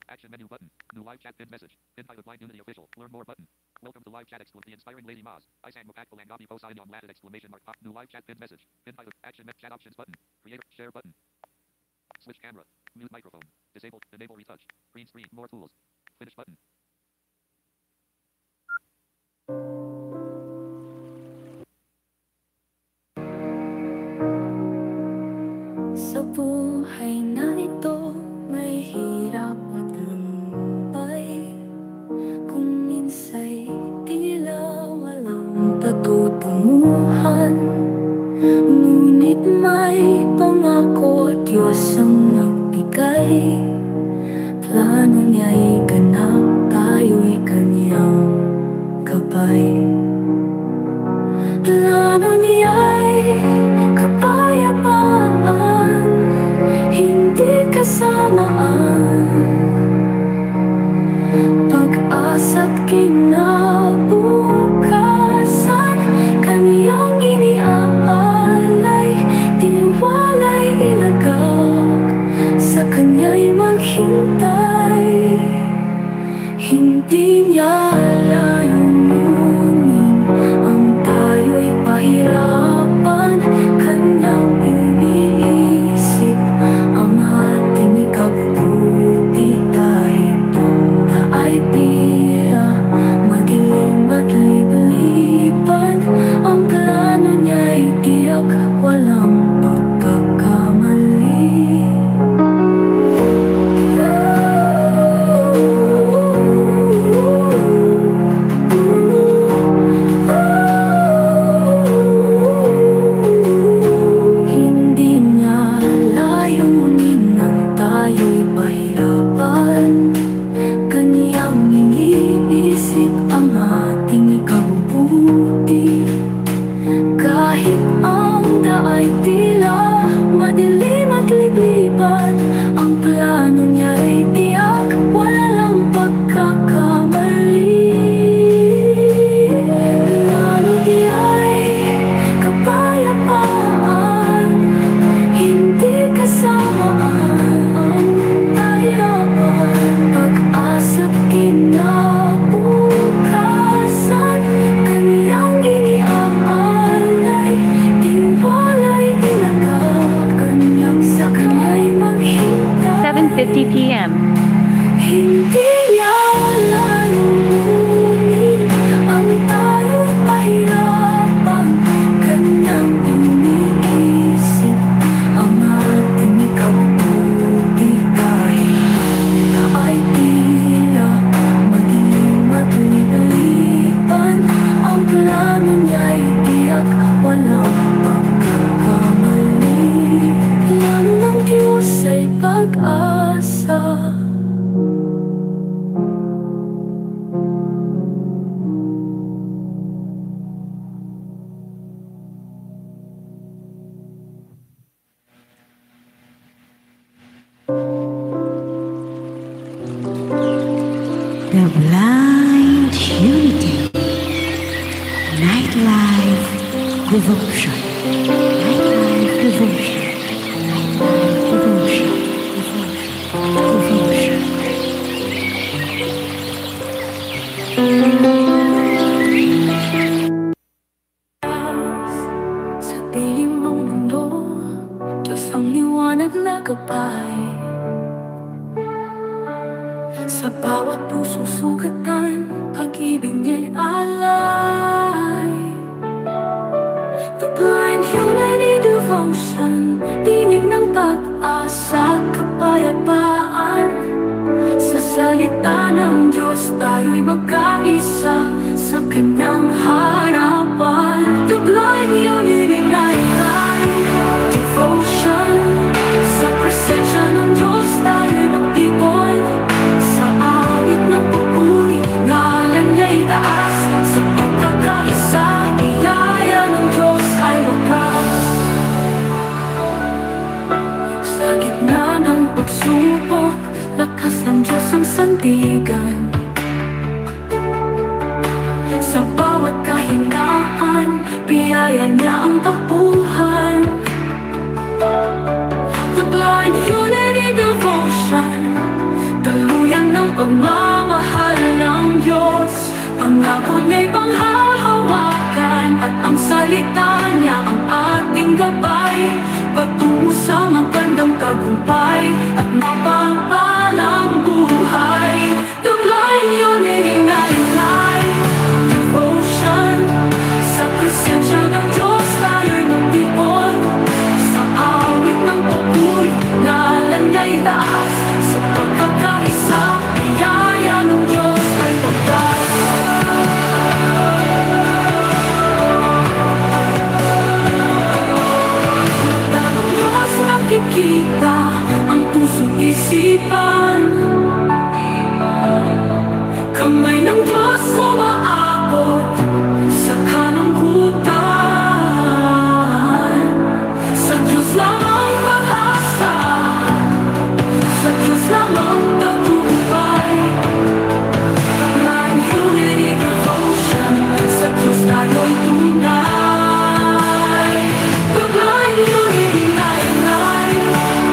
Action menu button. New live chat pinned message. Pin by the Blind Unity official. Learn more button. Welcome to live chat the inspiring Lady Maz. Isang Mapakpal ang Gabi po sa inyong lahat exclamation mark pop. New live chat pinned message. Pin by the action chat options button. Create share button. Switch camera. Mute microphone. Disable. Enable retouch. Green screen. More tools. Finish button. Sa buhay na ito, may hirap at lumbay. Kung minsa'y tila walang patutunguhan, ngunit may pangako at Diyos ang nagbigay. Plano niya'y ganap, tayo'y kanyang gabay. Plano niya'y kapayapaan, hindi kasamaan. Pag-asa't kinabukasan, kaniyang iniaalay. Tiwala'y ilagak, sa kanya'y maghintay. Hindi niya layunin ang tayo'y pahirapan. Kanyang iniisip ang ating ikabubuti. Dahil na ay tila madilim at libliban, ang plano niya'y tiyak, walang pagkakamali. Kahit ang daay tila madilim at libliban, ang plano niya'y tiyak, wala lang pagkakamali. Plano niya'y kapayapaan, hindi kasamaan. Ang kahirapan, pag-asa't kinabukasan, kaniyang iniaalay. Tiwala'y ilagak, kanyang sa kanya'y maghintay. 7:50 p.m. Hindi niya layunin ang tayo'y pahirapan. Kanyang iniisip ang ating ikabubuti. Kahit na ay tila madilim at libliban, ang plano niya'y tiyak, walang pagkakamali. Plano ng Diyos ay pag-asa. The Blind Unity Nightlife Devotion. Nightlife Devotion. Nightlife Devotion. Devotion. Sa dilim ng mundo, Diyos ang liwanag na gabay. Sa bawat pusong sugatan, pag-ibig niya'y alay. The Blind Unity Devotion, tinig ng pag-asa, kapayapaan. Sa salita ng Diyos, tayo'y magkaisa sa kanyang harapan. The Blind Unity Nightlife Devotion, sa presensya ng Diyos tayo'y magtipon. Sa awit ng pupuri, ngalan niya'y taas. Sa pagkakaisa, biyaya ng Diyos ay wakas. Sa gitna ng pagsubok, lakas ng Diyos ang sandigan. Sa bawat kahinaan, biyaya niya ang takbuhan. The Blind Unity Devotion, tuluyan pagmamahal ng Diyos. Pangako niya'y panghahawakan, at ang salita niya ang ating gabay, patungo sa magandang tagumpay at mapangpalang buhay. Tuglayin yun ininay devotion. Sa presensya ng Diyos tayo'y magtipon, sa awit ng pagpuri nalanday taas, sa pagkakaisa biyaya ng Diyos ay pagkas. Tanong Diyos nakikita ang puso't isipan, kamay ng Diyos umaabot sa kalungkutan. Sa Diyos lang ang pag-asa, sa Diyos lang ang tagumpay. Paglaing unity devotion, sa Diyos tayo'y tunay. Paglaing unity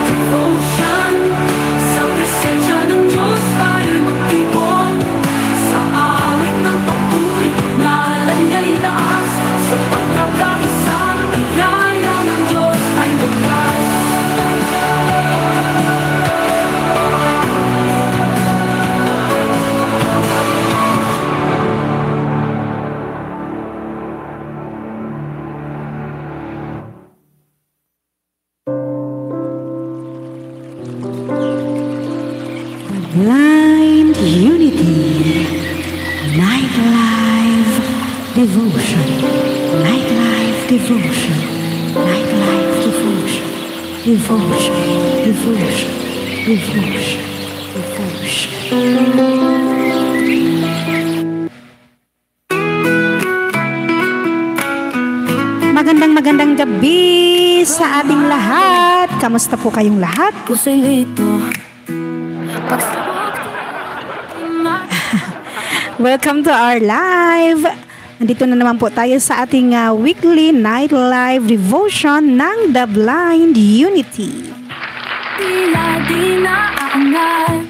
devotion, sa presensya ng Diyos tayo'y magtipon, sa awit ng pagpuri nalanday taas, sa pagkakaisa biyaya ng Diyos ay magkas. Blind Unity Nightlife Devotion. Nightlife Devotion. Nightlife Devotion. Devotion. Devotion. Devotion. Devotion. Magandang gabi sa ating lahat. Kamusta po kayong lahat? Puso'y lito. Welcome to our live. Nandito na naman po tayo sa ating weekly night live devotion ng The Blind Unity. Tila di naaangat.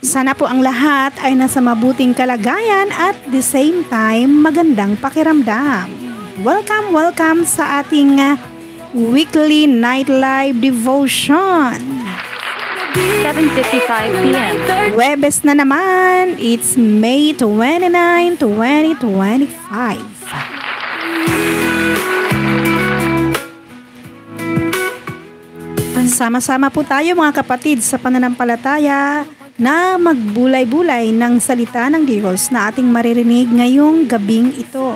Sana po ang lahat ay nasa mabuting kalagayan at the same time magandang pakiramdam. Welcome sa ating weekly night live devotion. 7:55 p.m. Webes na naman. It's May 29, 2025. Sama-sama po tayo mga kapatid sa pananampalataya na magbulay-bulay ng salita ng Diyos na ating maririnig ngayong gabing ito.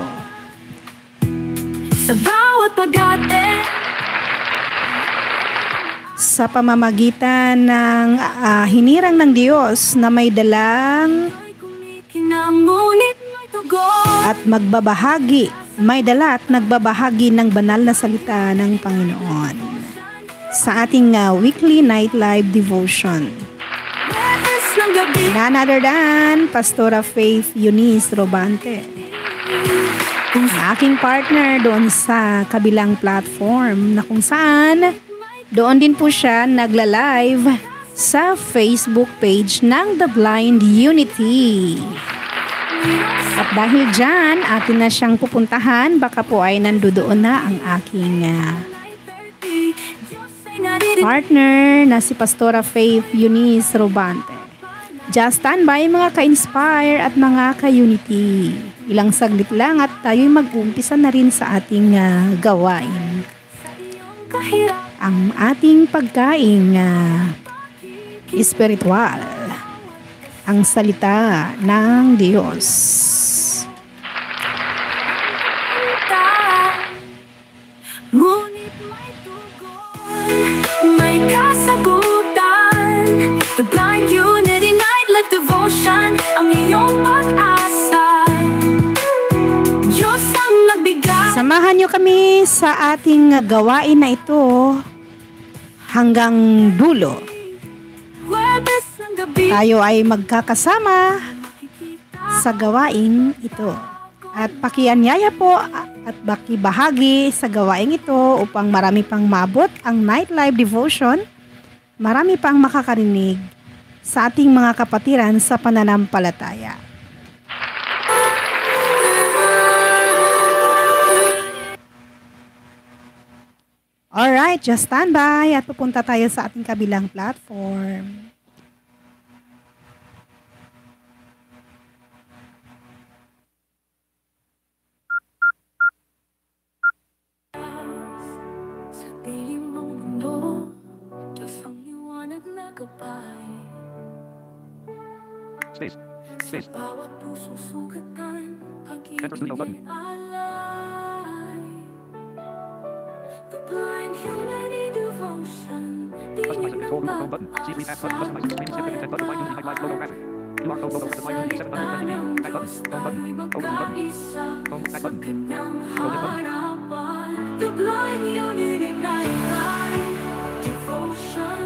Sa bawat pag-ate, sa pamamagitan ng hinirang ng Diyos na may dalang kinamunit may tugon. at magbabahagi, may dala at nagbabahagi ng banal na salita ng Panginoon sa ating weekly night live devotion. Webes ng gabi, None other than Pastora Faith Eunice Robante, aking partner doon sa kabilang platform na kung saan doon din po siya nagla-live sa Facebook page ng The Blind Unity. At dahil dyan, atin na siyang pupuntahan, baka po ay nandoon na ang aking Diyos ay naririnig. partner na si Pastora Faith Eunice Robante. Just stand by mga ka-inspire at mga ka-unity. Ilang saglit lang at tayo'y mag-umpisa na rin sa ating gawain. Kahirap Ang ating pagkaing espiritual, ang salita ng Diyos. ngunit may tugon, may kasagutan. The Blind Unity Night Live Devotion, ang iyong pag-asa. Diyos ang nagbigay. Samahan niyo kami sa ating gawain na ito hanggang dulo. Webes ng gabi, Tayo ay magkakasama sa gawain ito. At pakianyaya po at bakibahagi sa gawain ito upang marami pang maabot ang night live devotion, marami pang makakarinig sa ating mga kapatiran sa pananampalataya. Alright, just stand by at pupunta tayo sa ating kabilang platform. Sa dilim ng mundo, Diyos ang liwanag na gabay. Space. Space. Sa bawat puso sugatan, Enter studio button. pag-ibig alay. The blind humanity devotion, Customize dinig the ng control room button. C3 tab button. Customize the screen significant button. Blind Unity Live logo graphic. QR code logo. The Blind Unity 7 button. Back button. Home button. Open button. Home back button. Go button. The blind unity nightlight devotion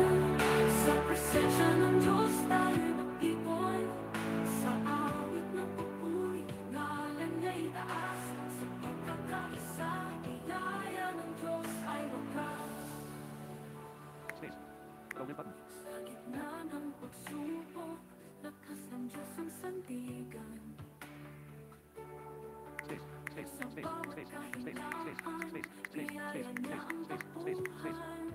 sa presensya ng Diyos tayo nag-ibon sa awit ng papuri ngalan niya'y taas sa pagkakaisa biyaya ng Diyos ay wakas Space. Go button. sa gitna ng pagsubok lakas ng Diyos ang sandigan Space. Space. sa Space. bawat Space. Space. kahinaan Space. Space. Space. biyaya Space. niya ang Space. Space. Space. nabuhay.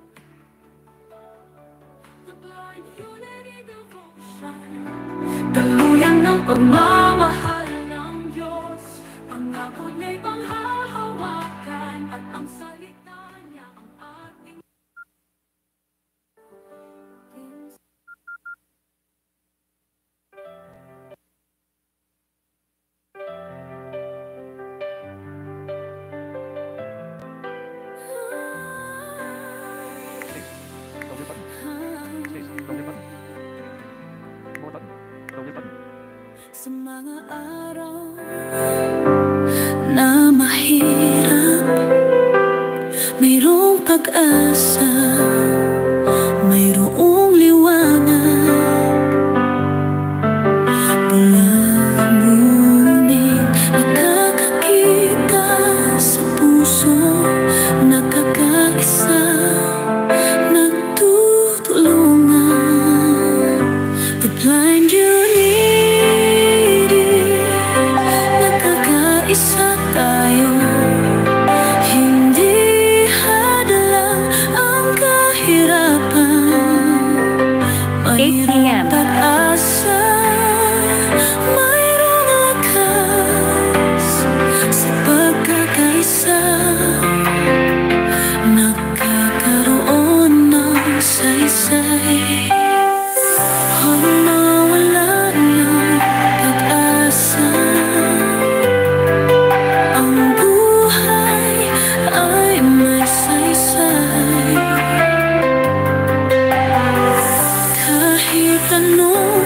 The blind unity devotion Daluyan ng pagmamahal ng Diyos Pangako niya'y panghahawakan At ang salita niya ang ating Go button. Space. Go button. More button. Go button. Sa mga araw na mahirap mayroong pag-asa mayroong liwanag ngunit nakakakita sa puso nakakaisa nagtutulungan the blind unity nakakaisa tayo hindi hadlang ang kahirapan 8 p.m. pag-asa mayroong lakas sa pagkakaisa nakakaroon ng saysay nawala ng pag-asa ang buhay ay may saysay kahit anong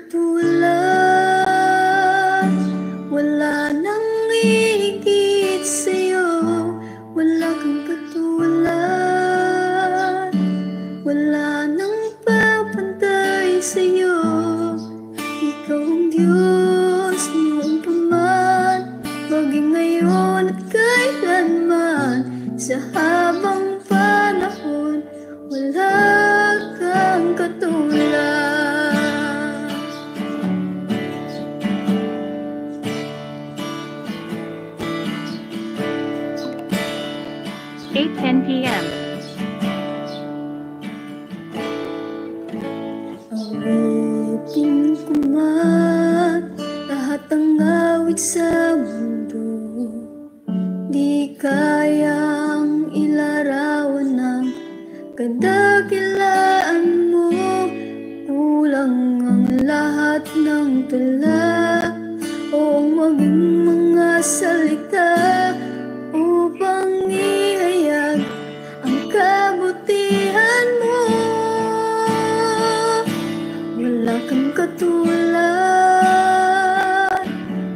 katulad, wala nang higit sa'yo. Wala kang katulad, wala nang papantay sa'yo. Ikaw ang Diyos noon pa man, maging ngayon at kailanman. Sa habang panahon, wala kang katulad. 8:10 p.m. Awitin ko man lahat ng awit sa mundo, di kayang ilarawan ng kadakilaan mo. Kulang ang lahat ng tula o maging mga salita upang ihayag ang kabutihan mo. Wala kang katulad,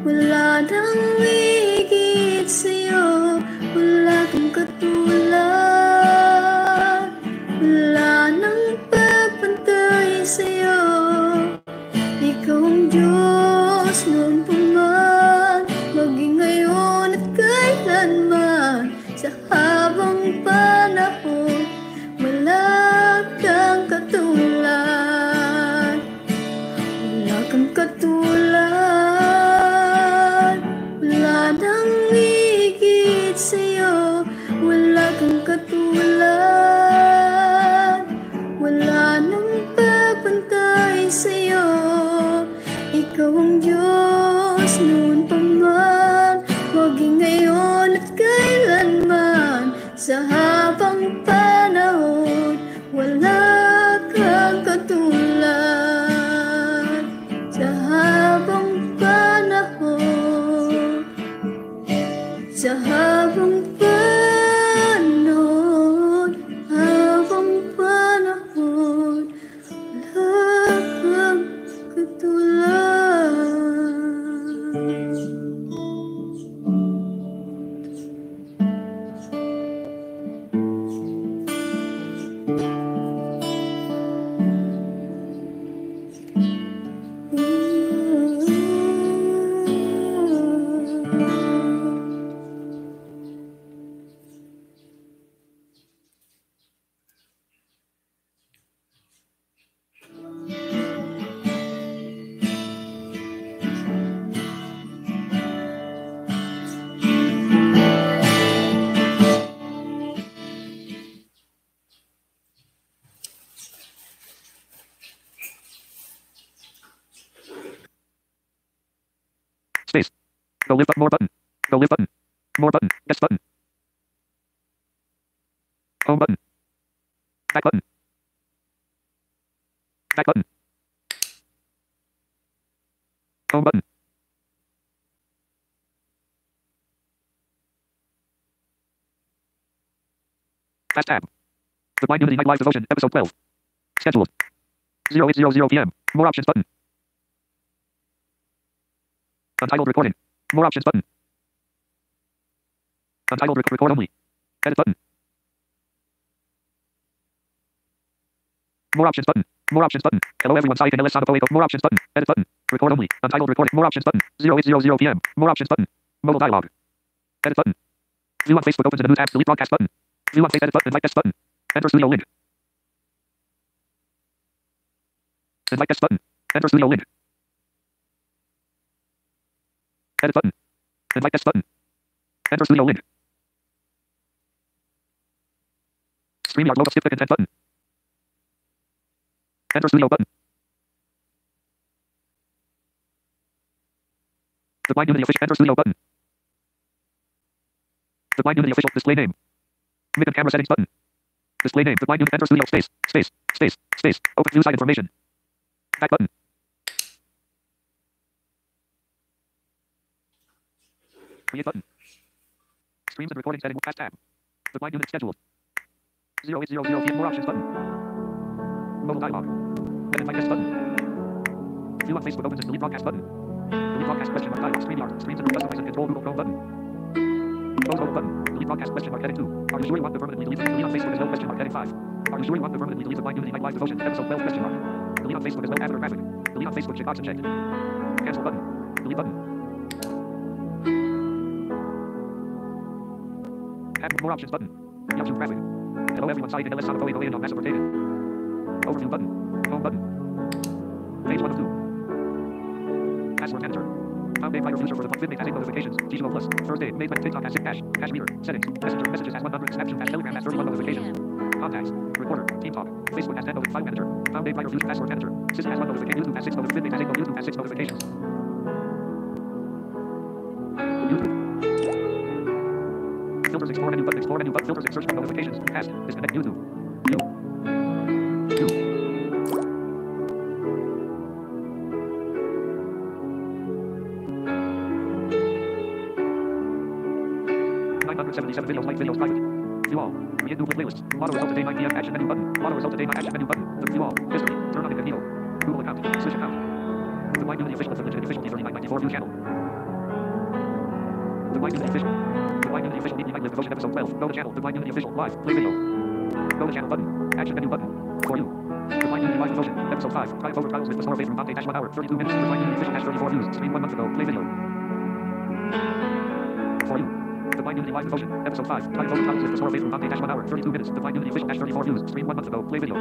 wala nang higit sa'yo. Wala kang katulad, wala nang papantay sa'yo. Ikaw ang Diyos noon pa man, maging ngayon at kailanman. Sa habang panahon, wala kang katulad. Wala kang katulad, wala nang higit sa'yo. Wala kang katulad, wala nang papantay sa'yo. Ikaw ang Diyos noon pa man, maging ngayon at kailanman. Sa habang panahon, wala kang katulad. Sa habang panahon, sa habang panahon, habang panahon, wala kang katulad. Space. Go lift up more button. Go lift button. More button. Yes button. Home button. Back button. Back button. Home button. Fast tab. The Blind Unity Night Live Devotion, Episode 12. Scheduled. 0800 p.m. More options button. Untitled recording. More options button. Untitled record only. Edit button. More options button. More options button. Hello everyone. Sai LS Sanapo. More options button. Edit button. Record only. Untitled recording. More options button. 0800 p.m. More options button. Mobile dialog. Edit button. View on Facebook opens in a new tab. Delete broadcast button. View on Facebook edit button. Invite guest button. Enter studio link. Invite guest button. Enter studio link. Edit button. Invite guest button. Enter studio link. StreamYard logo skip the content button. Enter studio button. The Blind Unity official. Enter studio button. The Blind Unity official. Display name. Mic and camera settings button. Display name. The Blind Unity. Enter studio space. Space. Space. Space. Open view site information. Back button. Create button. Streams and recording setting. Fast tab. The Blind Unit scheduled. 0800 p.m. More options button. Mobile dialog. Edit my guest button. View on Facebook opens and delete broadcast button. Delete broadcast question mark title. StreamYard. Streams and customize and control Google Chrome button. Close home button. Delete broadcast question mark heading 2. Are you sure you want to permanently delete? Delete on Facebook as no question mark heading 5. Are you sure you want to permanently delete the Blind Unity Night Live Devotion episode 12 question mark? Delete on Facebook as no avatar graphic. Delete on Facebook checkbox unchecked. Cancel button. Delete button. Add more options button. YouTube graphic. Hello everyone, signing LS Sonic Owen on Massive Rotated. Overview button. Home button. Page 1 of 2. Password manager. Found Dave Lighter user for the FitBase has 8 notifications. G2O Plus. First aid. Made by TikTok has 6 cache. Cache reader. Settings. Messenger messages has 100. Snapchat has Telegram has 31 notifications. Contacts. Recorder. Team Talk. Facebook has 10 notifications. File manager. Found Dave Lighter user password manager. Sissy has 1 notification. YouTube has 6 notifications. FitBase has 8 YouTube has 6 notifications. YouTube. Filters explore menu button. Explore menu button. Filters search for notifications. Past. Disconnect YouTube. View. View. 977 videos, like videos, private. View all. Create new playlists. Auto result today 9 p.m. Action menu button. Auto result today action menu button. View all. History. Turn on incognito. Google account. Switch account. The Blind Unity official of the Legit official D3994 view channel. The Blind Unity official. The Blind Unity official Night Live Devotion episode 12. Go to channel. The Blind Unity official live. Play video. Go to channel button. Action menu button. For you. The Blind Unity Live Devotion episode 5. Triumph over trials with the store face from Dante dash 1 hour 32 minutes. The Blind Unity official dash 34 views. Stream 1 month ago. Play video. For you. The Blind Unity Live Devotion, Episode 5. Triumph over trials with the store face from Dante dash 1 hour 32 minutes. The Blind Unity official dash 34 views. Stream 1 month ago. Play video.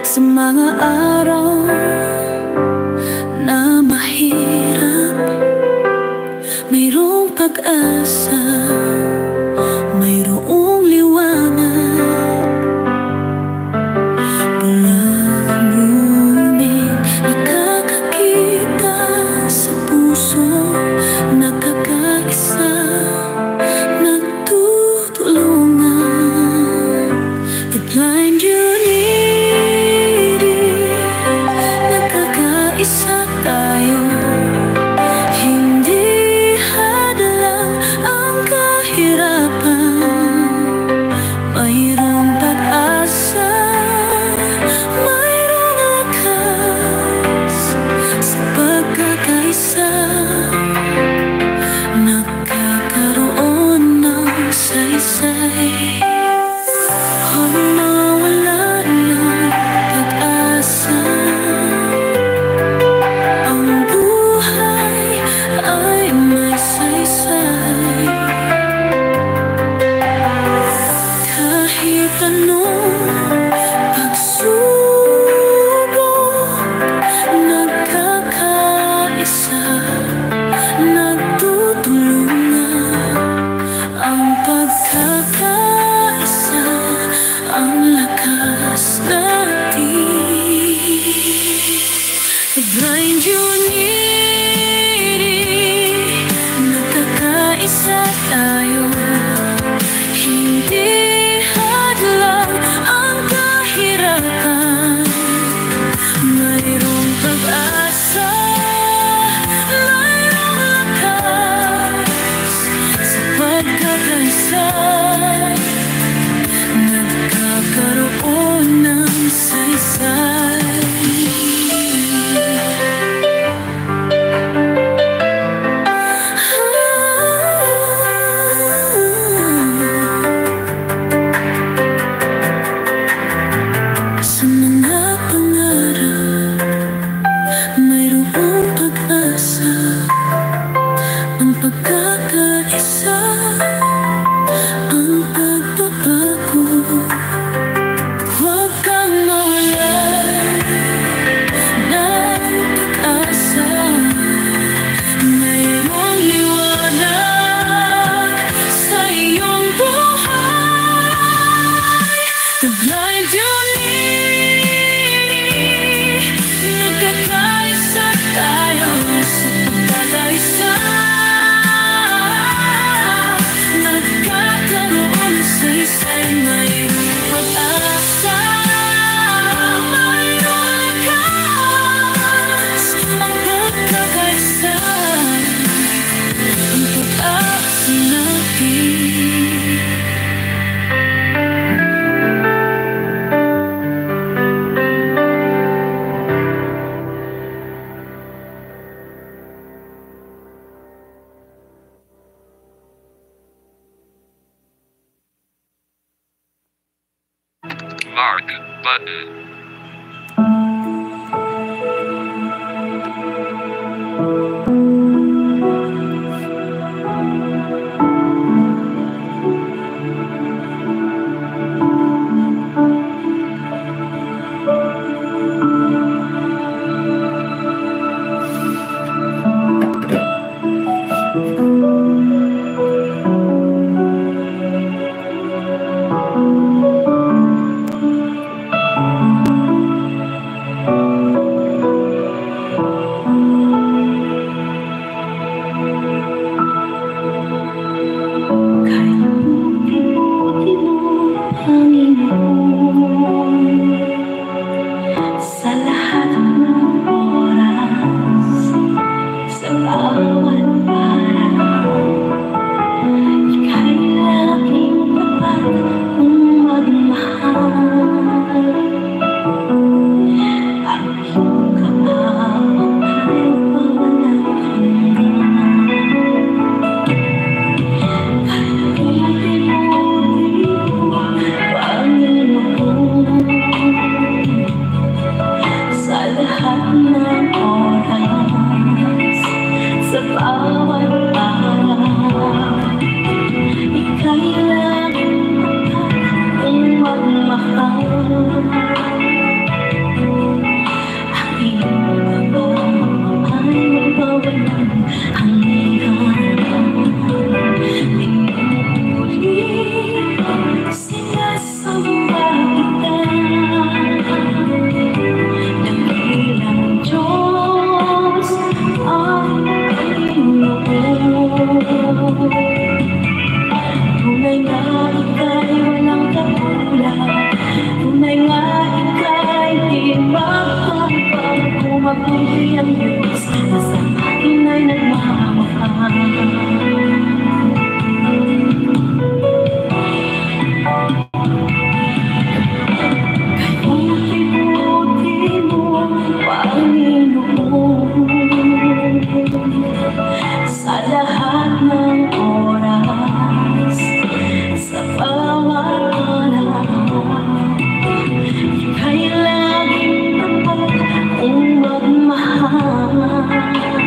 Sa mga araw na mahirap, mayroong pag-asa, mayroong liwanag. button. Kaya laging tapat kung magmahal.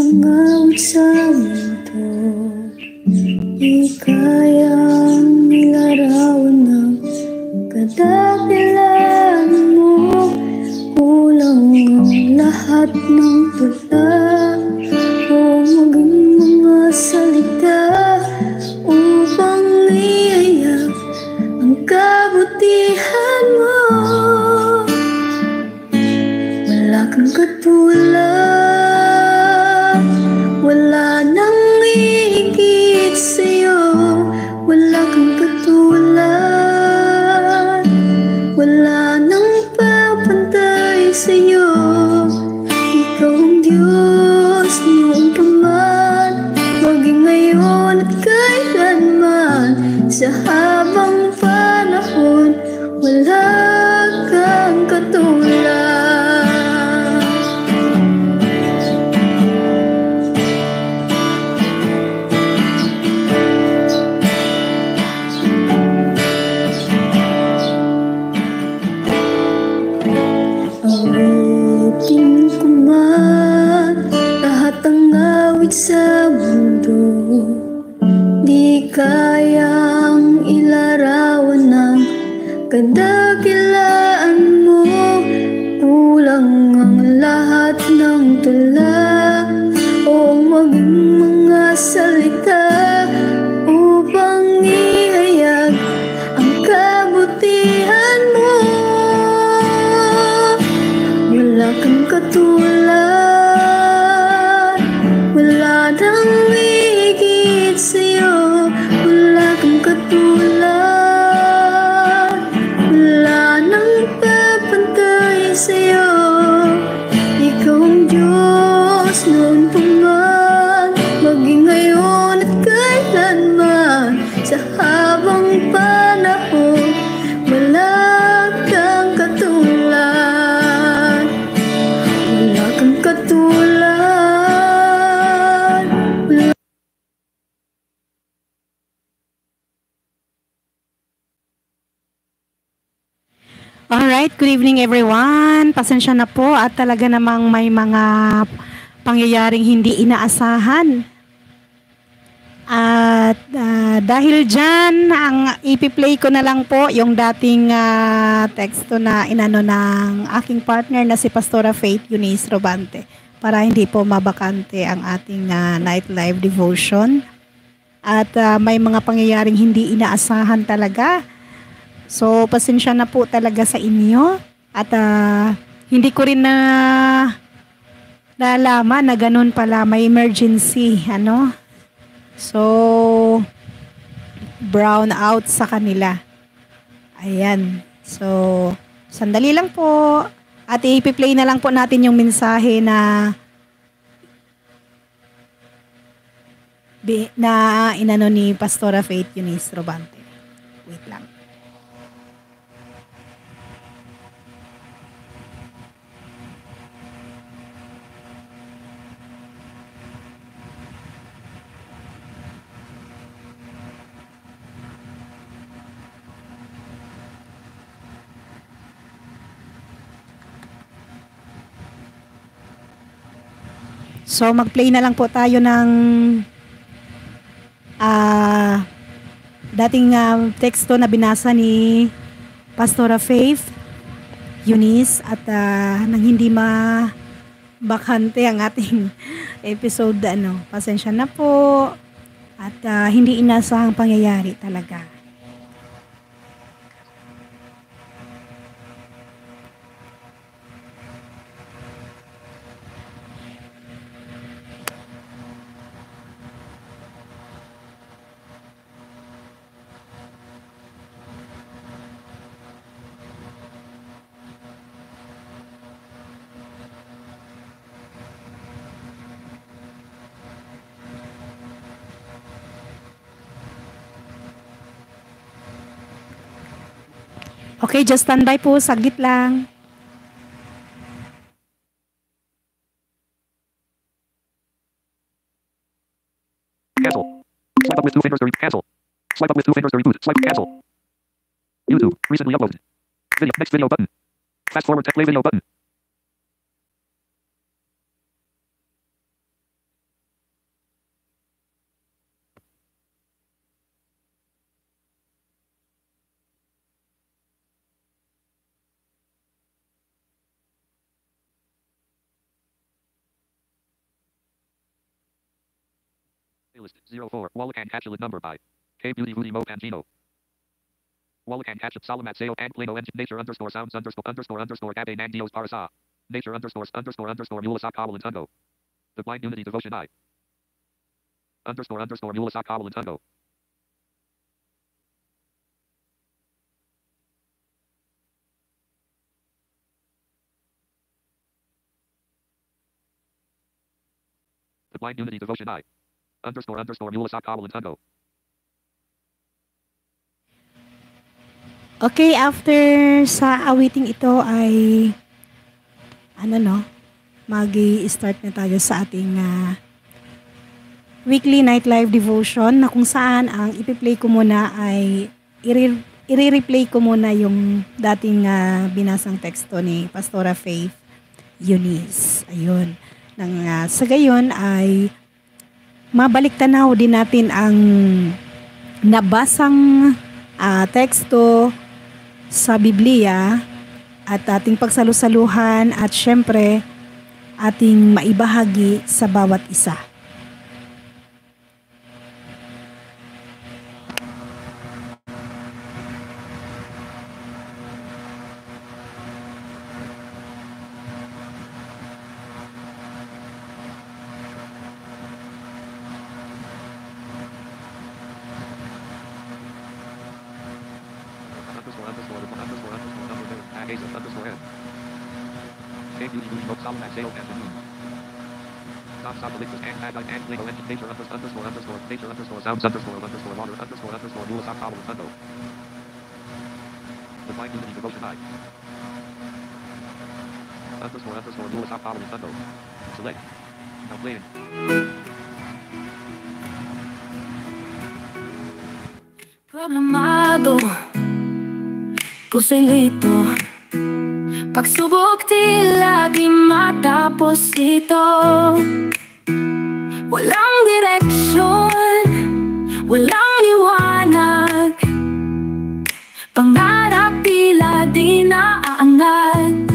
ang awit sa mundo, di kayang ilarawan ng kadakilaan mo. Kulang ang lahat ng tula o maging mga salita upang iiyak ang kabutihan mo. Wala kang katulad, wala nang hihigit sa'yo. Wala kang katulad, wala nang papantay sa'yo. Ikaw ang Diyos noon pa man, maging ngayon at kailanman. Sa habang panahon, wala kang katulad. Awitin ko man lahat ang awit sa mundo, di kayang ilarawan ng kadakilaan mo. Kulang ang lahat ng tula o maging mga salita upang ihayag ang kabutihan mo. Wala kang katulad, wala nang higit sa'yo. Wala kang katulad, wala nang papantay sa'yo. Ikaw ang Diyos noon pa man, maging ngayon at kailanman. Sa habang panahon, wala kang katulad. Wala kang katulad. Alright, good evening everyone. Pasensya na po at talaga namang may mga pangyayaring hindi inaasahan. At dahil dyan, ang ipi-play ko na lang po yung dating teksto na inano ng aking partner na si Pastora Faith Eunice Robante para hindi po mabakante ang ating night live devotion. At may mga pangyayaring hindi inaasahan talaga. So, pasensya na po talaga sa inyo. At hindi ko rin nalaman na ganun pala, may emergency, ano. So, brown out sa kanila. Ayan. So, sandali lang po. At i-play na lang po natin yung mensahe na inano ni Pastora Faith Eunice Robante. Wait lang. So, mag-play na lang po tayo ng dating teksto na binasa ni Pastora Faith Eunice at nang hindi mabakante ang ating episode, pasensya na po at hindi inasahang pangyayari talaga. Okay, just standby po, saglit lang. Cancel. Swipe up with two fingers to cancel. Swipe up with two fingers to reboot. Swipe cancel. YouTube. Recently uploaded. Video. Next video button. Fast forward to play video button. Playlist 04. Wallacan Hatchelet number by K Beauty Rudy Mo Pangino. Wallacan Hatchet Salamat Sayo and Plano Engine Nature underscore sounds underscore Gabe Nandios Parasa. Nature underscore Mulasak Howell and Tungo. The Blind Unity Devotion I. Underscore Mulasak Howell and Tungo. The Blind Unity Devotion I. Underscore Mulasak Howell and Tungo. Okay, after sa awiting ito ay magi-start na tayo sa ating weekly night live devotion na kung saan ang ipi-play ko muna ay i-replay ko muna yung dating binasang teksto ni Pastora Faith Eunice. Ayun. Sa gayon ay mabalik tanaw din natin ang nabasang teksto sa Biblia at ating pagsalusaluhan at syempre ating maibahagi sa bawat isa. Sounds water Mulasak Howell and Tungo. The Blind Unity Devotion I. Underscore Mulasak Howell and Tungo. Select. Now playing. Problemado, puso'y lito. Pagsubok di lagi matapos ito. Walang direksyon, walang liwanag. Pangarap tila di naaangat.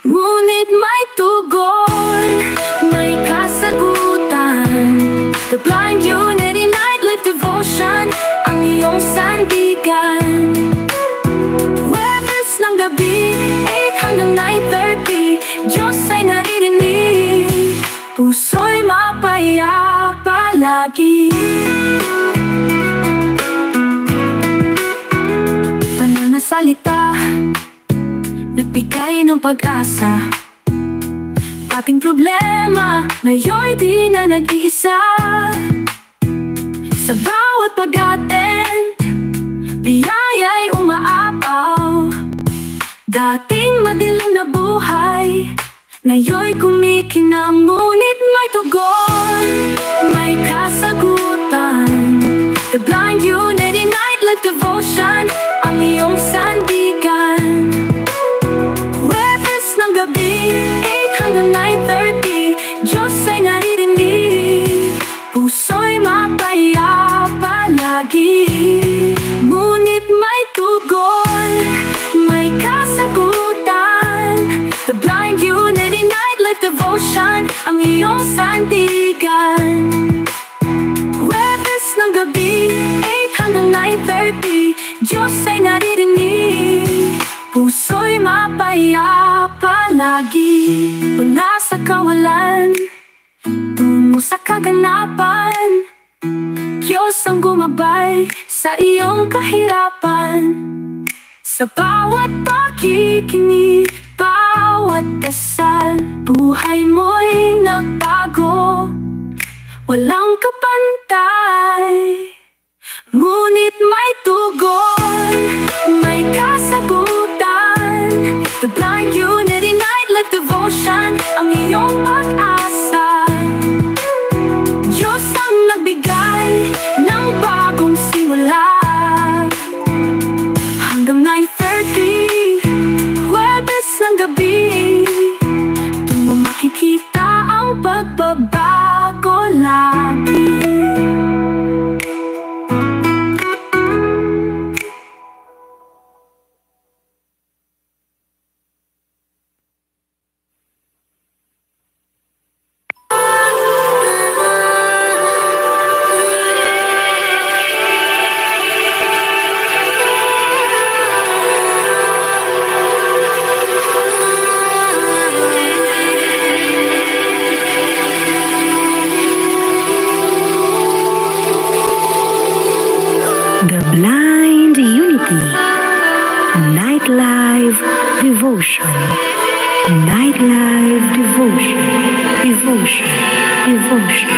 Ngunit may tugon, may kasagutan. The Blind Unity Nightly Devotion, ang iyong sandigan. Webes ng gabi, 8 hanggang 9:30, Diyos ay naririnig. Puso'y mapaya palagi. Banal na salita, nagbigay ng pag-asa. Ating problema, ngayon'y di na nag-iisa. Sa bawat pag-attend, biyaya'y umaapaw. Dating madilim na buhay, ngayon'y kumikinang, ngunit may tugon, may kasagutan. The Blind Unity Nightly Devotion, ang iyong sandigan. Webes ng gabi, 8 hanggang 9:30, Diyos ay naririnig. Puso'y mapaya palagi. Ngunit may tugon, may kasagutan. The Blind Unity Nightly Devotion, ang iyong sandigan. Webes ng gabi, 8 hanggang 9:30, Diyos ay naririnig. Puso'y mapaya palagi. Mula sa kawalan, tungo sa kaganapan. Diyos ang gumabay sa iyong kahirapan. Sa bawat pakikinig, bawat dasal, buhay mo'y nagbago. Walang kapantay, ngunit may tugon, may kasagutan. The Blind Unity Nightly Devotion, ang iyong pag-asa. Diyos ang nagbigay ng bagong simula. Hanggang 9:30, Huwebes ng gabi, doon mo makikita ang pagbabago lagi. Blind Unity Nightlife Devotion. Nightlife Devotion. Devotion. Devotion.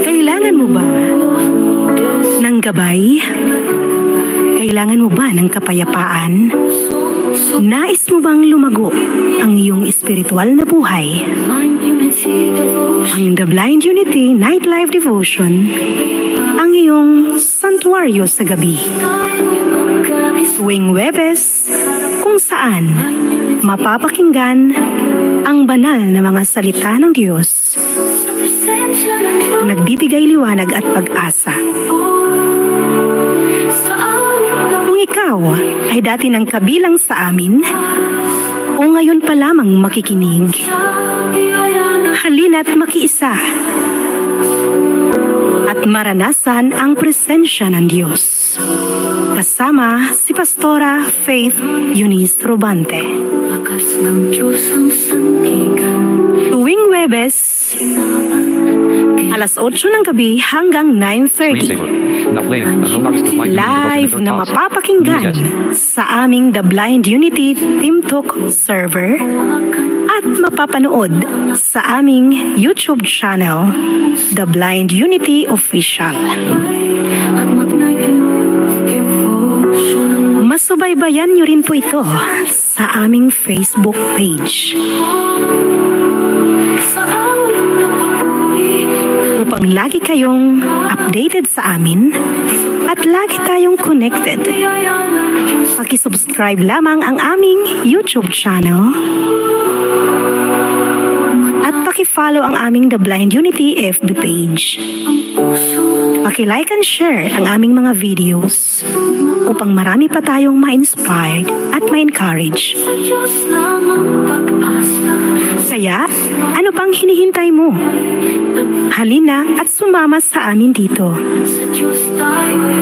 Kailangan mo ba ng gabay? Kailangan mo ba ng kapayapaan? Nais mo bang lumago ang iyong espiritual na buhay? Ang The Blind Unity Nightlife Devotion, ang iyong santuaryo sa gabi. Tuwing Huwebes, kung saan mapapakinggan ang banal na mga salita ng Diyos, nagbibigay liwanag at pag-asa. Kung ikaw ay dati nang kabilang sa amin, o ngayon pa lamang makikinig, halina't makiisa at maranasan ang presensya ng Diyos. Kasama si Pastora Faith Eunice Robante. Tuwing Huwebes, alas 8 ng gabi hanggang 9:30. Live na mapapakinggan sa aming The Blind Unity Team Talk server at mapapanood sa aming YouTube channel, The Blind Unity Official. Masubaybayan niyo rin po ito sa aming Facebook page. Upang lagi kayong updated sa amin at lagi tayong connected, pakisubscribe lamang ang aming YouTube channel at pakifollow ang aming The Blind Unity FB page. Pakilike and share ang aming mga videos upang marami pa tayong ma-inspired at ma-encourage. Kaya, ano pang hinihintay mo? Halina at sumama sa amin dito.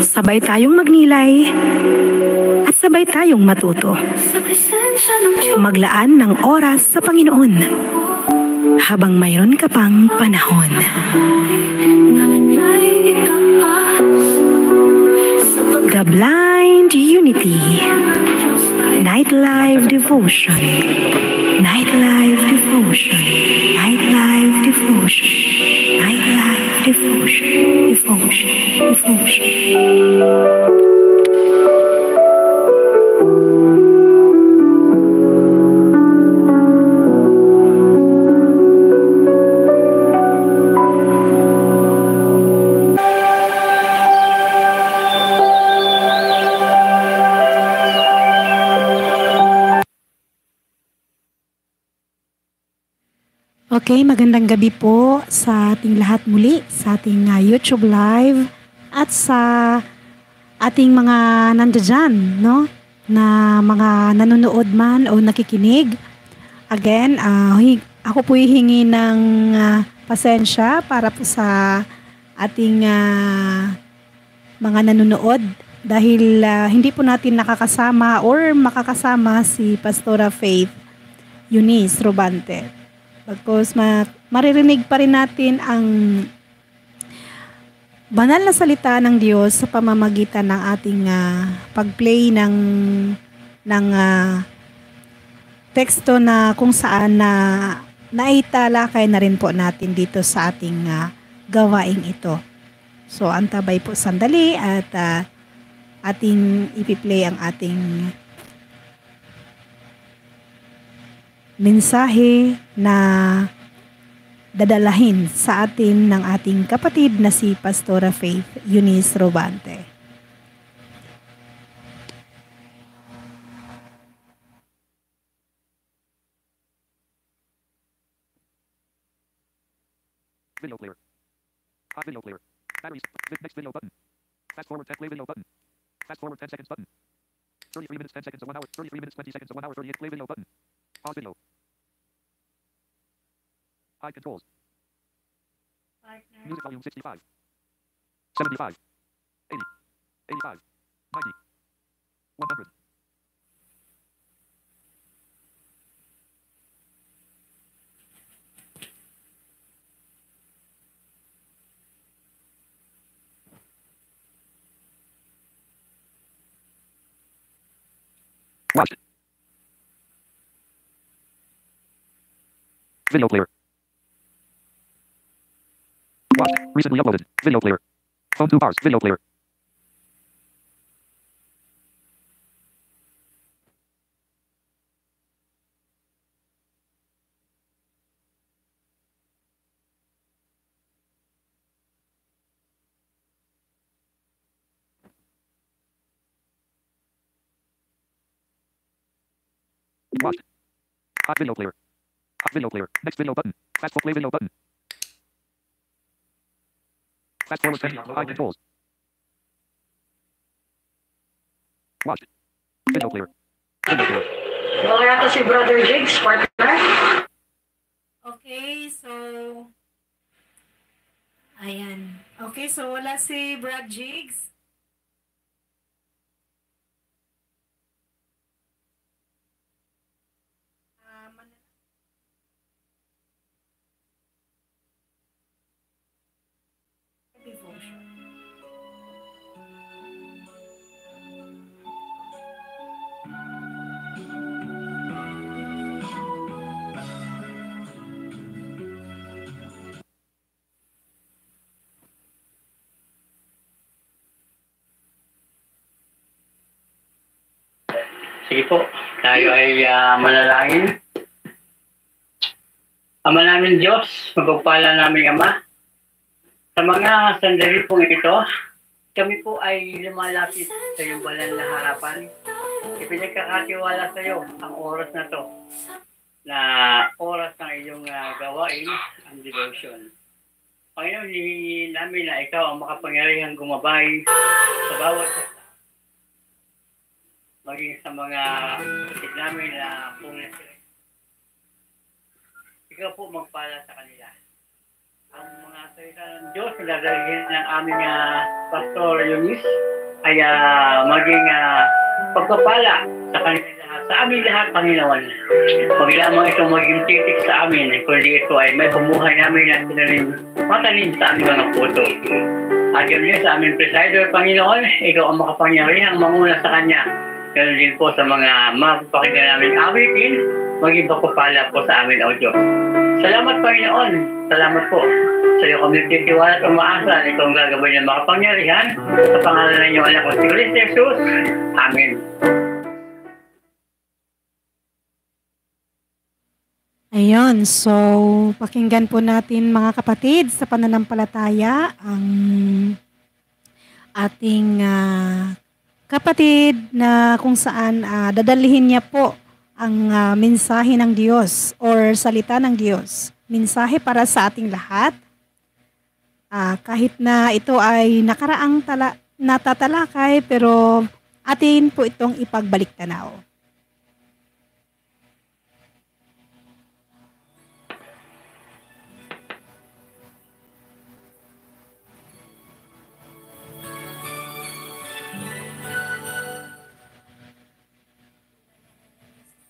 Sabay tayong magnilay at sabay tayong matuto. Maglaan ng oras sa Panginoon habang mayroon ka pang panahon. The Blind Unity Nightlife Devotion. Nightlife Devotion. Nightlife Devotion. Nightlife Devotion. Devotion. Devotion. Okay, magandang gabi po sa ating lahat muli, sa ating YouTube live at sa ating mga nandiyan, no? Na mga nanonood man o nakikinig. Again, ako po hihingi ng pasensya para po sa ating mga nanonood dahil hindi po natin nakakasama or makakasama si Pastora Faith Eunice Robante. Bagkus maririnig pa rin natin ang banal na salita ng Diyos sa pamamagitan ng ating pag-play ng teksto na kung saan na naitalakay na rin po natin dito sa ating gawaing ito. So antabay po sandali at ating ipi-play ang ating mensahe na dadalahin sa atin ng ating kapatid na si Pastora Faith Eunice Robante. Video player. Hot video player. Batteries. Next video button. Fast forward 10 play video button. Fast forward 10 seconds button. 33 minutes 10 seconds to 1 hour. 33 minutes 20 seconds to 1 hour 38 play video button. Pause video. High controls. Music volume 65. 75. 80. 85. 90. 100. Watched. Video player. Watched. Recently uploaded. Video player. Phone 2 bars. Video player. Watched. Hot video player. Hot video player. Next video button. Fast play video button. Fast forward 10. High controls. Watched. Video player. Video player. Wala yata si Brother Jigs, partner. Okay, so... Ayan. Okay, so wala si Brad Jigs. Sige po, tayo ay manalangin. Ama namin Diyos, mapagpala namin Ama. Sa mga sandali pong ito, kami po ay lumalapit sa iyong banal na harapan. Ipinagkakatiwala sa iyo ang oras na to, na oras ng iyong gawain, ang devotion. Panginoon, hihingi namin na ikaw ang makapangyarihang gumabay sa bawat maging sa mga kapatid namin na punas sila. Ikaw po magpala sa kanila. Ang mga salita ng Diyos na dadalhin ng aming Pastor Eunice ay maging pagpapala sa kanila lahat. Sa aming lahat, Panginoon. Huwag lamang ito maging titik sa amin, kundi ito ay may pumuhay namin na matalim sa aming mga puso. At yun sa aming presider, Panginoon, ikaw ang makapangyarihang manguna sa Kanya. Ganun din po sa mga mapapakinggan namin awitin, maging pagpapala po sa amin, O Diyos. Salamat, Panginoon. Salamat po. Sa iyo kami titiwala at umaasa na ikaw ang gagawin ng makapangyarihan. Sa pangalan ng iyong anak ko, si Kristo Jesus. Amen. Ayun, so pakinggan po natin mga kapatid sa pananampalataya ang ating kapatid na kung saan dadalhin niya po ang mensahe ng Diyos or salita ng Diyos. Mensahe para sa ating lahat. Kahit na ito ay nakaraang natatalakay pero atin po itong ipagbalik-tanaw.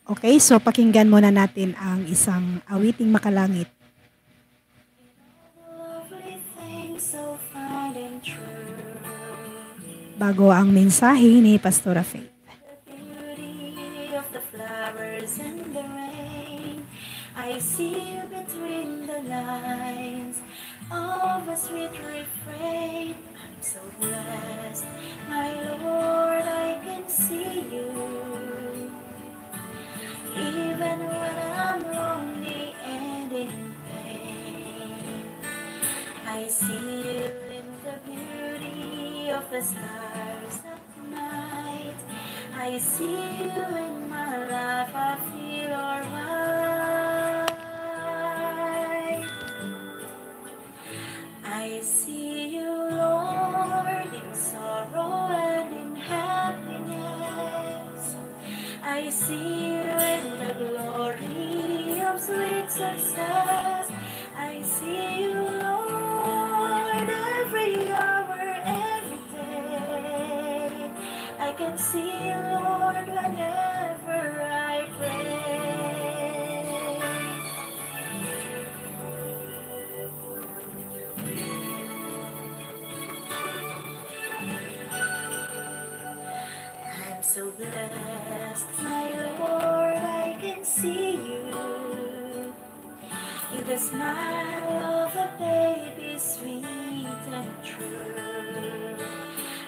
Okay, so pakinggan muna natin ang isang awiting makalangit. Bago ang mensahe ni Pastora Faith. I see you between the lines of a sweet refrain. I'm so blessed, my Lord, I can see you. Even when I'm lonely and in pain, I see you in the beauty of the stars at night. I see you in my life, I feel alright. I see you, Lord, in sorrow and in happiness. I see you in the glory of sweet success. I see you, Lord, every hour, every day. I can see you, Lord, whenever I pray. I'm so blessed. smile of a baby, sweet and true.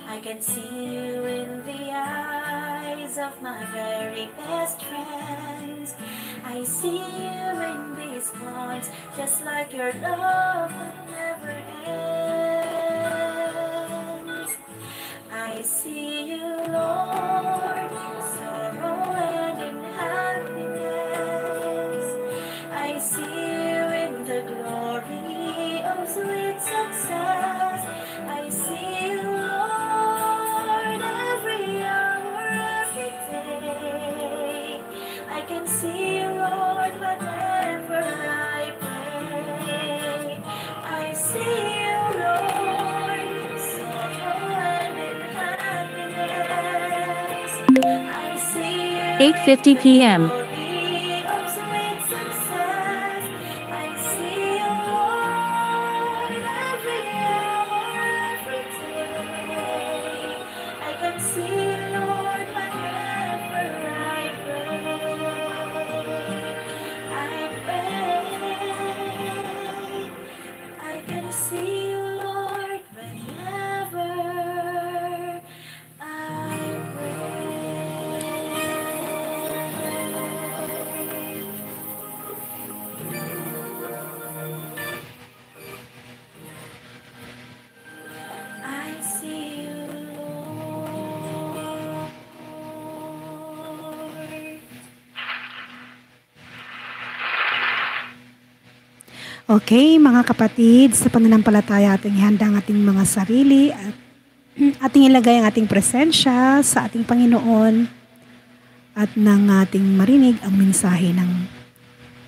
I can see you in the eyes of my very best friends. I see you in these bonds, just like your love that never ends. I see you, Lord, in sorrow and in happiness. I see you in the glory of sweet success. I see you, Lord, every hour, every day. I can see you, Lord, whenever I pray. I see you, Lord, in sorrow and in happiness. I see you 8:50 p.m. glory of sweet success. I see you, Lord, every hour, every day. I can see you, Lord, whenever I pray. I can see you, Lord, whenever I pray. I see you, Lord. Okay, mga kapatid, sa pananampalataya ating ihanda ang ating mga sarili at ating ilagay ang ating presensya sa ating Panginoon at nang ating marinig ang mensahe ng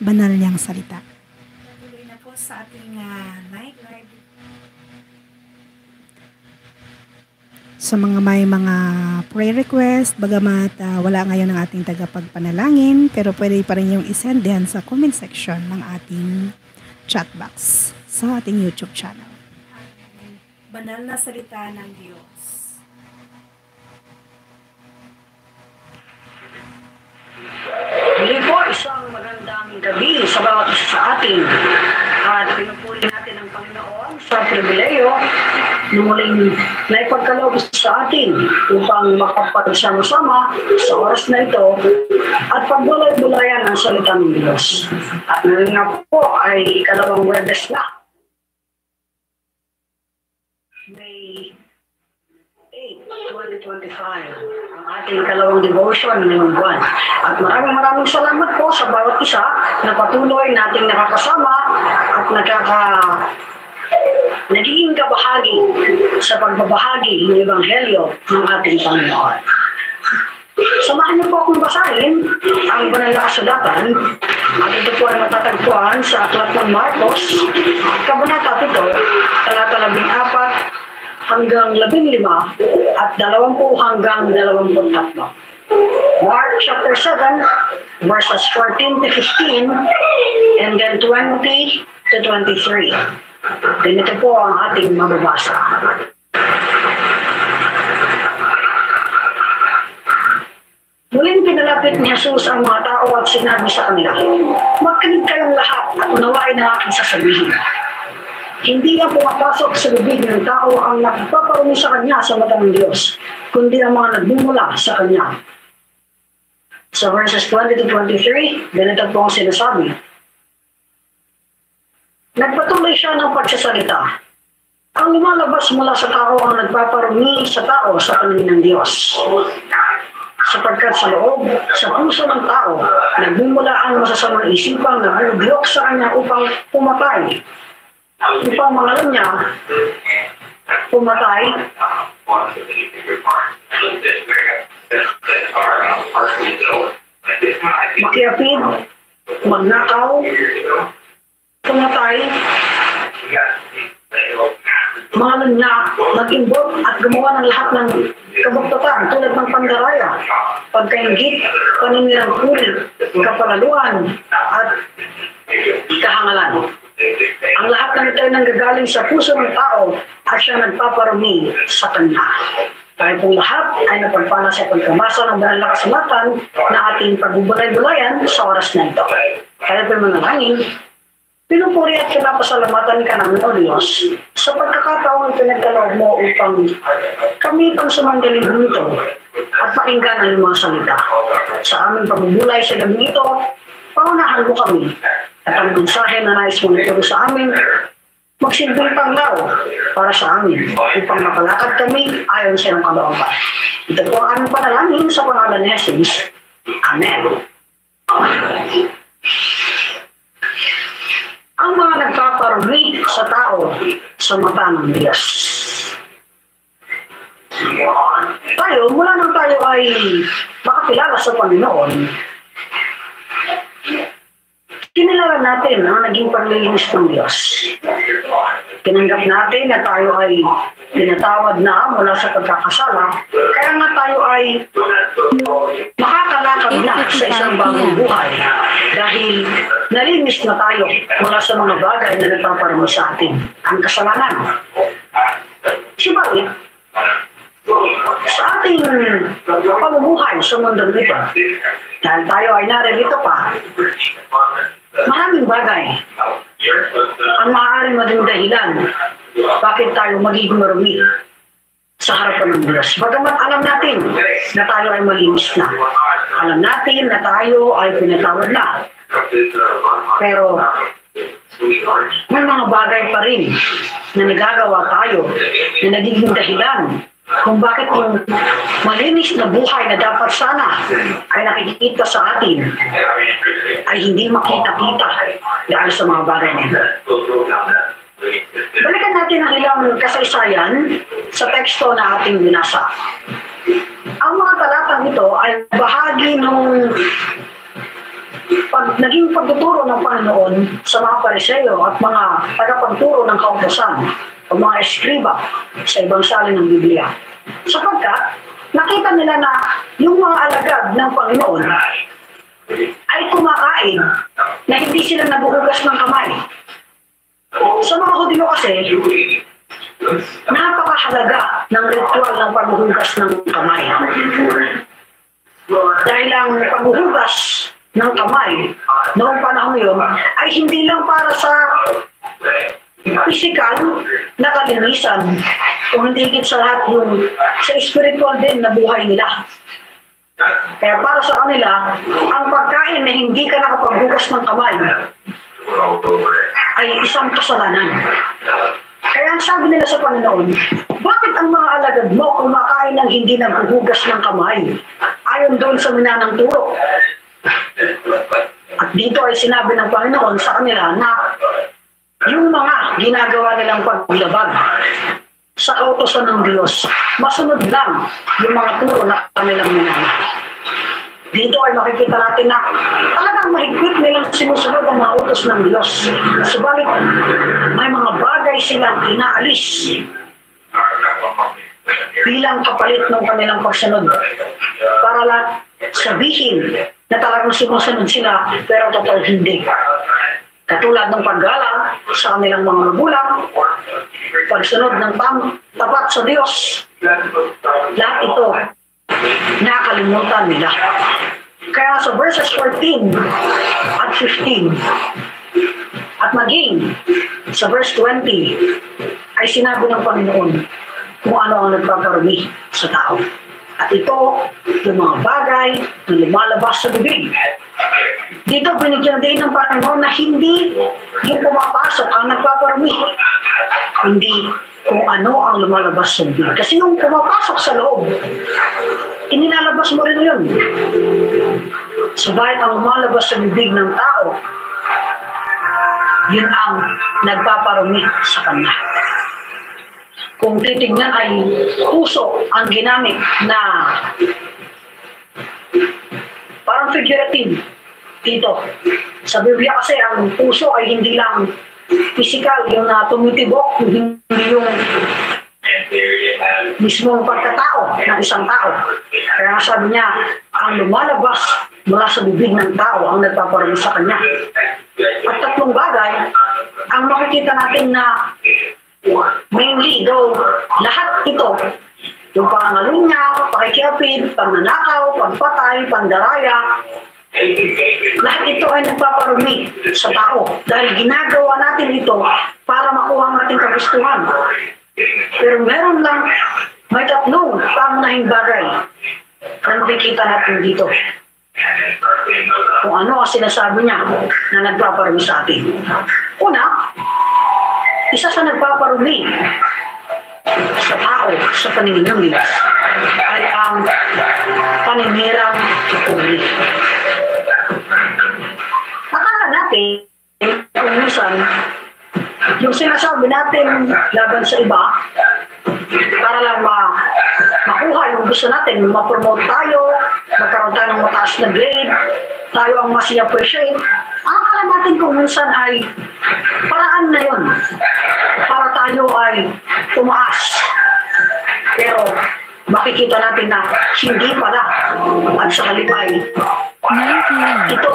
banal niyang salita. Tuloy na po sa ating night live. Sa mga may mga prayer request, bagamat wala ngayon ang ating tagapagpanalangin, pero pwede pa rin yung isend din sa comment section ng ating chat box sa ating YouTube channel. Banal na salita ng Diyos. Muli po, isang magandang gabi sa bawat isa sa atin. At pinupuli natin ang Panginoon sa pribileyo na muling naipagkaloob sa atin upang makapagsama-sama sa oras na ito at pagbulay-bulayan ang salita ng Diyos. At ngayon nga po ay ikalawang Webes na. May 8, 2025, ang ating ikalawang devotion ngayong buwan. At maraming salamat po sa bawat isa na patuloy nating nakakasama at nagiging kabahagi sa pagbabahagi ng Ebanghelyo ng ating Panginoon. Samahan niyo po akong basahin ang banal na kasulatan at ito po ay matatagpuan sa Aklat ng Marcos, Kabanata 7, talata 14 hanggang 15 at 20 hanggang 23. Mark chapter 7, verses 14 to 15 and then 20 to 23. Ganito po ang ating mababasa. Muling pinalapit ni Jesus ang mga tao at sinabi sa kanila, "Makinig kayong lahat at unawain ang aking sasabihin. Hindi na pumapasok sa bibig ng tao ang nagpaparumi sa kanya sa mata ng Diyos, kundi ang mga nagmumula sa kanya." Sa verses 20 to 23, ganito po ang sinasabi. Nagpatuloy siya ng pagsasalita. Ang lumalabas mula sa tao ang nagpaparumi sa tao sa paningin ng Diyos. Sapagkat sa loob, sa puso ng tao, nagmumula ang masasamang isipang nabubuglok sa kanya upang pumatay. Upang mga niya pumatay, makiapid, magnakaw, pumatay, mga niya mag-imbot at gumawa ng lahat ng kabugtatan tulad ng pandaraya, pagkaingit, paninirang kulit, kapalaluan, at kahangalan. Ang lahat ng ito ay nanggagaling sa puso ng tao at siya nagpaparumi sa kanya. Tayo pong lahat ay napagpala sa pagkamasa ng banal na kasulatan na ating pagbubulay-bulayan sa oras na ito. Kaya po manalangin, Pinupuri at pinapasalamatan ka namin, O Diyos, sa pagkakataong pinagkaloob mo upang kami pang sumandaling humito at pakinggan ang iyong mga salita. Sa aming pamubulay sa gabi ito, paunahan mo kami at ang mensahe na nais mong ituro sa amin, magsilbing panglaw para sa amin upang makalakad kami ayon sa iyong kalooban. Ito po ang aming panalangin sa pangalan ni Jesus. Amen. Ang mga nagpaparumi sa tao sa mata ng Diyos. Tayo, mula nang tayo ay makakilala sa Panginoon, kinilala natin ang naging paglilinis ng Diyos. Tinanggap natin na tayo ay tinatawad na mula sa pagkakasala, kaya nga tayo ay makakalakad na sa isang bagong buhay dahil nalinis na tayo mula sa mga bagay na nagpaparami sa atin, ang kasalanan. Subalit, sa ating pamumuhay sa mundo nito, dahil tayo ay naririto pa, maraming bagay ang maaaring maging dahilan bakit tayo magiging marumi sa harapan ng Diyos. Bagamat alam natin na tayo ay malinis na. Alam natin na tayo ay pinatawad na. Pero may mga bagay pa rin na nagagawa tayo na nagiging dahilan kung bakit yung malinis na buhay na dapat sana ay nakikita sa atin ay hindi makita-kita dahil sa mga bagay na ito. Balikan natin ang ilang kasaysayan sa teksto na ating binasa. Ang mga talatang ito ay bahagi ng naging pagtuturo ng Panginoon sa mga Pariseo at mga tagapagturo ng kautosan o mga eskriba sa ibang salin ng Biblia. Sapagkat nakita nila na yung mga alagad ng Panginoon ay kumakain na hindi sila nabuhugas ng kamay. Sa mga Hudyo kasi, napakahalaga ng ritual ng paghuhugas ng kamay. Dahil ang paghuhugas ng kamay noong panahon yun ay hindi lang para sa physical na kalinisan o hindi higit sa lahat yung sa spiritual din na buhay nila. Kaya para sa kanila, ang pagkain na hindi ka nakapaghugas ng kamay ay isang kasalanan. Kaya ang sabi nila sa Panginoon, bakit ang mga alagad mo kumakain ng hindi naghuhugas ng kamay? Ayon doon sa minanang turo. At dito ay sinabi ng Panginoon sa kanila na yung mga ginagawa nilang paglabag sa kautosan ng Diyos, masunod lang yung mga turo na kanilang minana. Dito ay makikita natin na talagang mahigpit nilang sinusunod ang mga utos ng Diyos. Subalit, may mga bagay silang inaalis bilang kapalit ng kanilang pagsunod para lang sabihin na talagang sinusunod sila pero totoo hindi. Katulad ng paggalang sa kanilang mga magulang, pagsunod ng tapat sa Diyos, lahat ito nakalimutan nila. Kaya sa verses 14 at 15 at maging sa verse 20 ay sinabi ng Panginoon kung ano ang nagpaparumi sa tao. At ito, yung mga bagay na lumalabas sa bibig. Dito, binigyan din ng Panginoon na hindi yung pumapasok ang nagpaparumi, hindi kung ano ang lumalabas sa bibig. Kasi yung pumapasok sa loob, inilalabas mo rin yun. Subalit ang lumalabas sa bibig ng tao, yun ang nagpaparumi sa kanya. Kung titignan ay puso ang ginamit na parang figurative dito. Sa Biblia kasi ang puso ay hindi lang physical, yung tumitibok, hindi yung mismong pagkatao ng isang tao. Kaya sabi niya, ang lumalabas mula sa bibig ng tao ang nagpaparami sa kanya. At tatlong bagay ang makikita natin na mainly, though lahat ito, yung pangangalunya, pakikiapid, pagnanakaw, pagpatay, pandaraya, Lahat ito ay nagpaparumi sa tao dahil ginagawa natin ito para makuha ang ating kagustuhan. Pero meron lang, may tatlong pangunahing bagay na nakikita natin dito. Kung ano ang sinasabi niya na nagpaparumi sa atin. Una, isa sa nagpaparumi sa tao sa paningin ng Diyos ay ang paninirang puri. Akala natin kung minsan yung sinasabi natin laban sa iba para lang makuha yung gusto natin, ma-promote tayo, magkaroon tayo ng mataas na grade, tayo ang mas i-appreciate. Ang akala natin kung minsan ay paraan na yun para tayo ay tumaas. Pero makikita natin na hindi pala at sa halip ay ito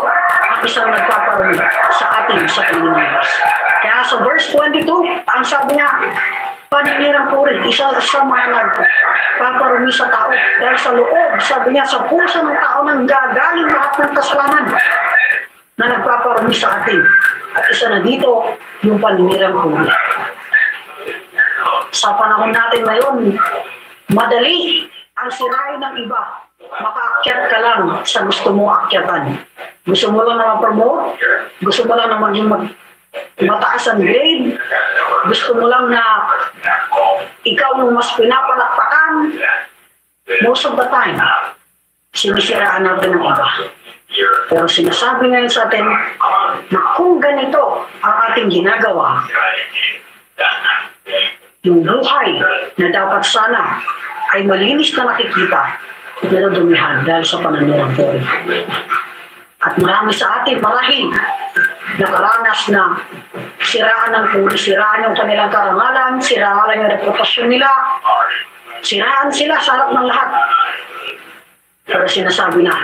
ang isang nagpaparami sa atin sa Pilipinas. Kaya sa verse 22, ang sabi niya, paninirang puri, isa sa mga nagpaparumi sa tao. Dahil sa loob, sabi niya, sa puso ng tao nang gagaling lahat ng kasalanan na nagpaparumi sa atin. At isa na dito, yung paninirang puri. Sa panahon natin ngayon, madali ang sirain ng iba. Makaakyat ka lang sa gusto mo akyatan. Gusto mo lang na ma-promote, gusto mo lang na maging mataas ang grade, gusto mo lang na ikaw yung mas pinapalakpakan. Most of the time, sinisiraan natin ng iba. Pero sinasabi ngayon sa atin na kung ganito ang ating ginagawa, yung buhay na dapat sana ay malinis na nakikita, nadudumihan dahil sa pananirang puri. At marami sa atin marahil nakaranas na siraan ng puri, siraan yung kanilang karangalan, siraan yung reputasyon nila, siraan sila sa harap ng lahat. Pero sinasabi na,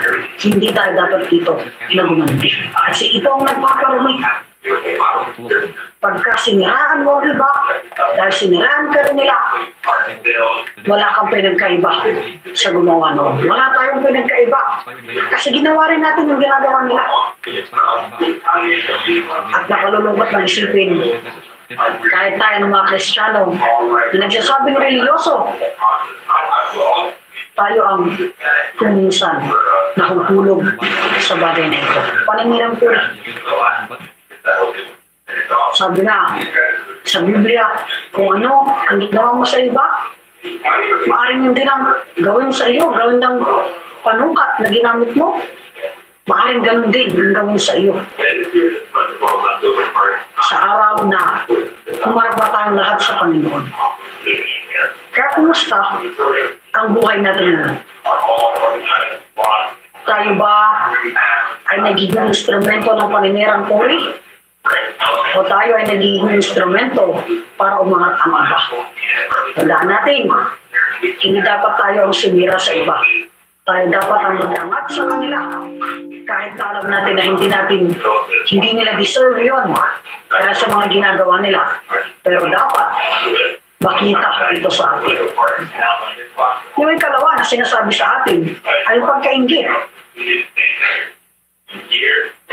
hindi tayo dapat dito na gumanti. Kasi ito ang nagpaparumi. Pagka siniraan mo ang iba, dahil siniraan ka rin nila, wala kang pinagkaiba sa gumawa noon. Wala tayong pinagkaiba. Kasi ginawa rin natin yung ginagawa nila. At nakalulungot na isipin, kahit tayo ng mga Kristiyano, na nagsasabing religyoso, tayo ang kuminsan nahuhulog sa bagay na ito. Paninirang puri. Sabi na sa Biblia, kung ano ang ginawa mo sa iba, maaaring yun din ang gawin sa iyo, gawin ng panukat na ginamit mo. Maaaring ganun din ang gawin sa iyo. Sa araw na humarap na tayong lahat sa Panginoon. Kaya kumusta ang buhay natin ngayon? Tayo ba ay nagiging instrumento ng paninirang puri? O tayo ay nagiging instrumento para umangat ang iba? Tandaan natin, hindi dapat tayo ang sumira sa iba. Tayo dapat ang mag-angat sa kanila. Kahit alam natin na hindi nila deserve yun kaya sa mga ginagawa nila. Pero dapat makita ito sa atin. Yung ikalawa na sinasabi sa atin ay pagkainggit.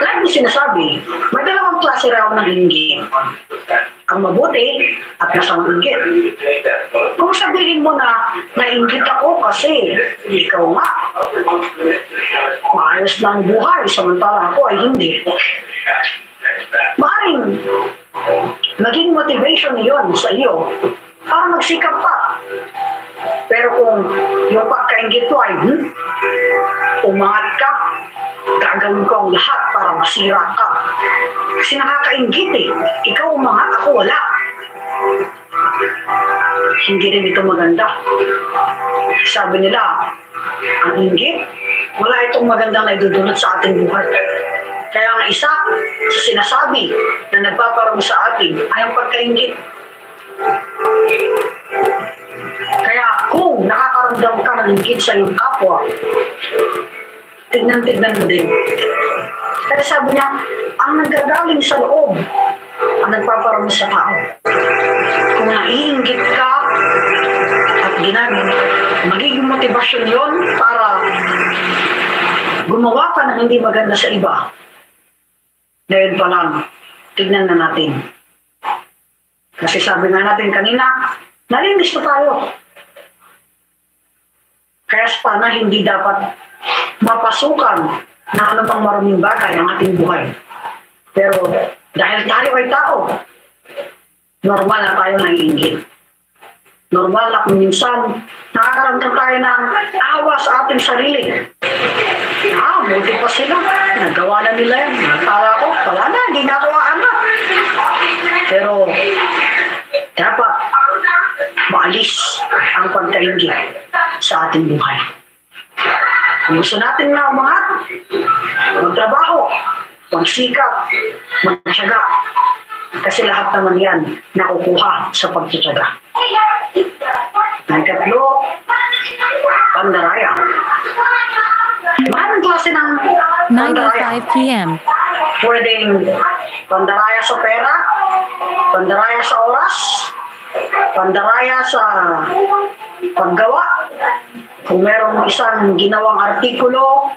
Lagi sinasabi, may dalawang klase raw ng inggit. Ang mabuti at masamang inggit. Kung sabihin mo na nainggit ako kasi ikaw nga, maayos lang buhay, samantala ako ay hindi. Maaaring naging motivation yun sa iyo para magsikap pa. Pero kung yung pagkainggit ko ay umangat ka, gagawin ko ang lahat para masira ka. Kasi nakakainggit eh. Ikaw umangat, ako wala. Hindi rin ito maganda. Sabi nila, ang inggit, wala itong magandang naidudulot sa ating buhay. Kaya ang isa sa sinasabi na nagpaparami sa atin ay ang pagkainggit. Kaya kung nakakaramdam ka ng inggit sa iyong kapwa, tignan-tignan mo din. Kaya sabi niya, ang nagagaling sa loob, ang nagpaparami sa tao. Kung naiinggit ka at ginamit, magiging motivasyon yon para gumawa ka ng hindi maganda sa iba, ngayon pa lang, tignan na natin. Kasi sabi nga natin kanina, nalinis na tayo. Kaya sana hindi dapat mapasukan na anumang maruming bagay ang ating buhay. Pero dahil tayo ay tao, normal na tayo naiingit. Normal na kung minsan nakakaramdam tayo ng awa sa ating sarili. Buti pa sila. Nagawa na nila yan. Nakala ko, wala na, hindi na ako aangat. Pero dapat maalis ang pagkaingit sa ating buhay. Kung gusto natin na umangat, magtrabaho, magsikap, magtyaga. Kasi lahat naman yan nakukuha sa pagtityaga. Ang katlo, pandaraya. Maraming klase ng pandaraya. 9:05 p.m. Pwedeng pandaraya sa pera, pandaraya sa oras, pandaraya sa paggawa. Kung merong isang ginawang artikulo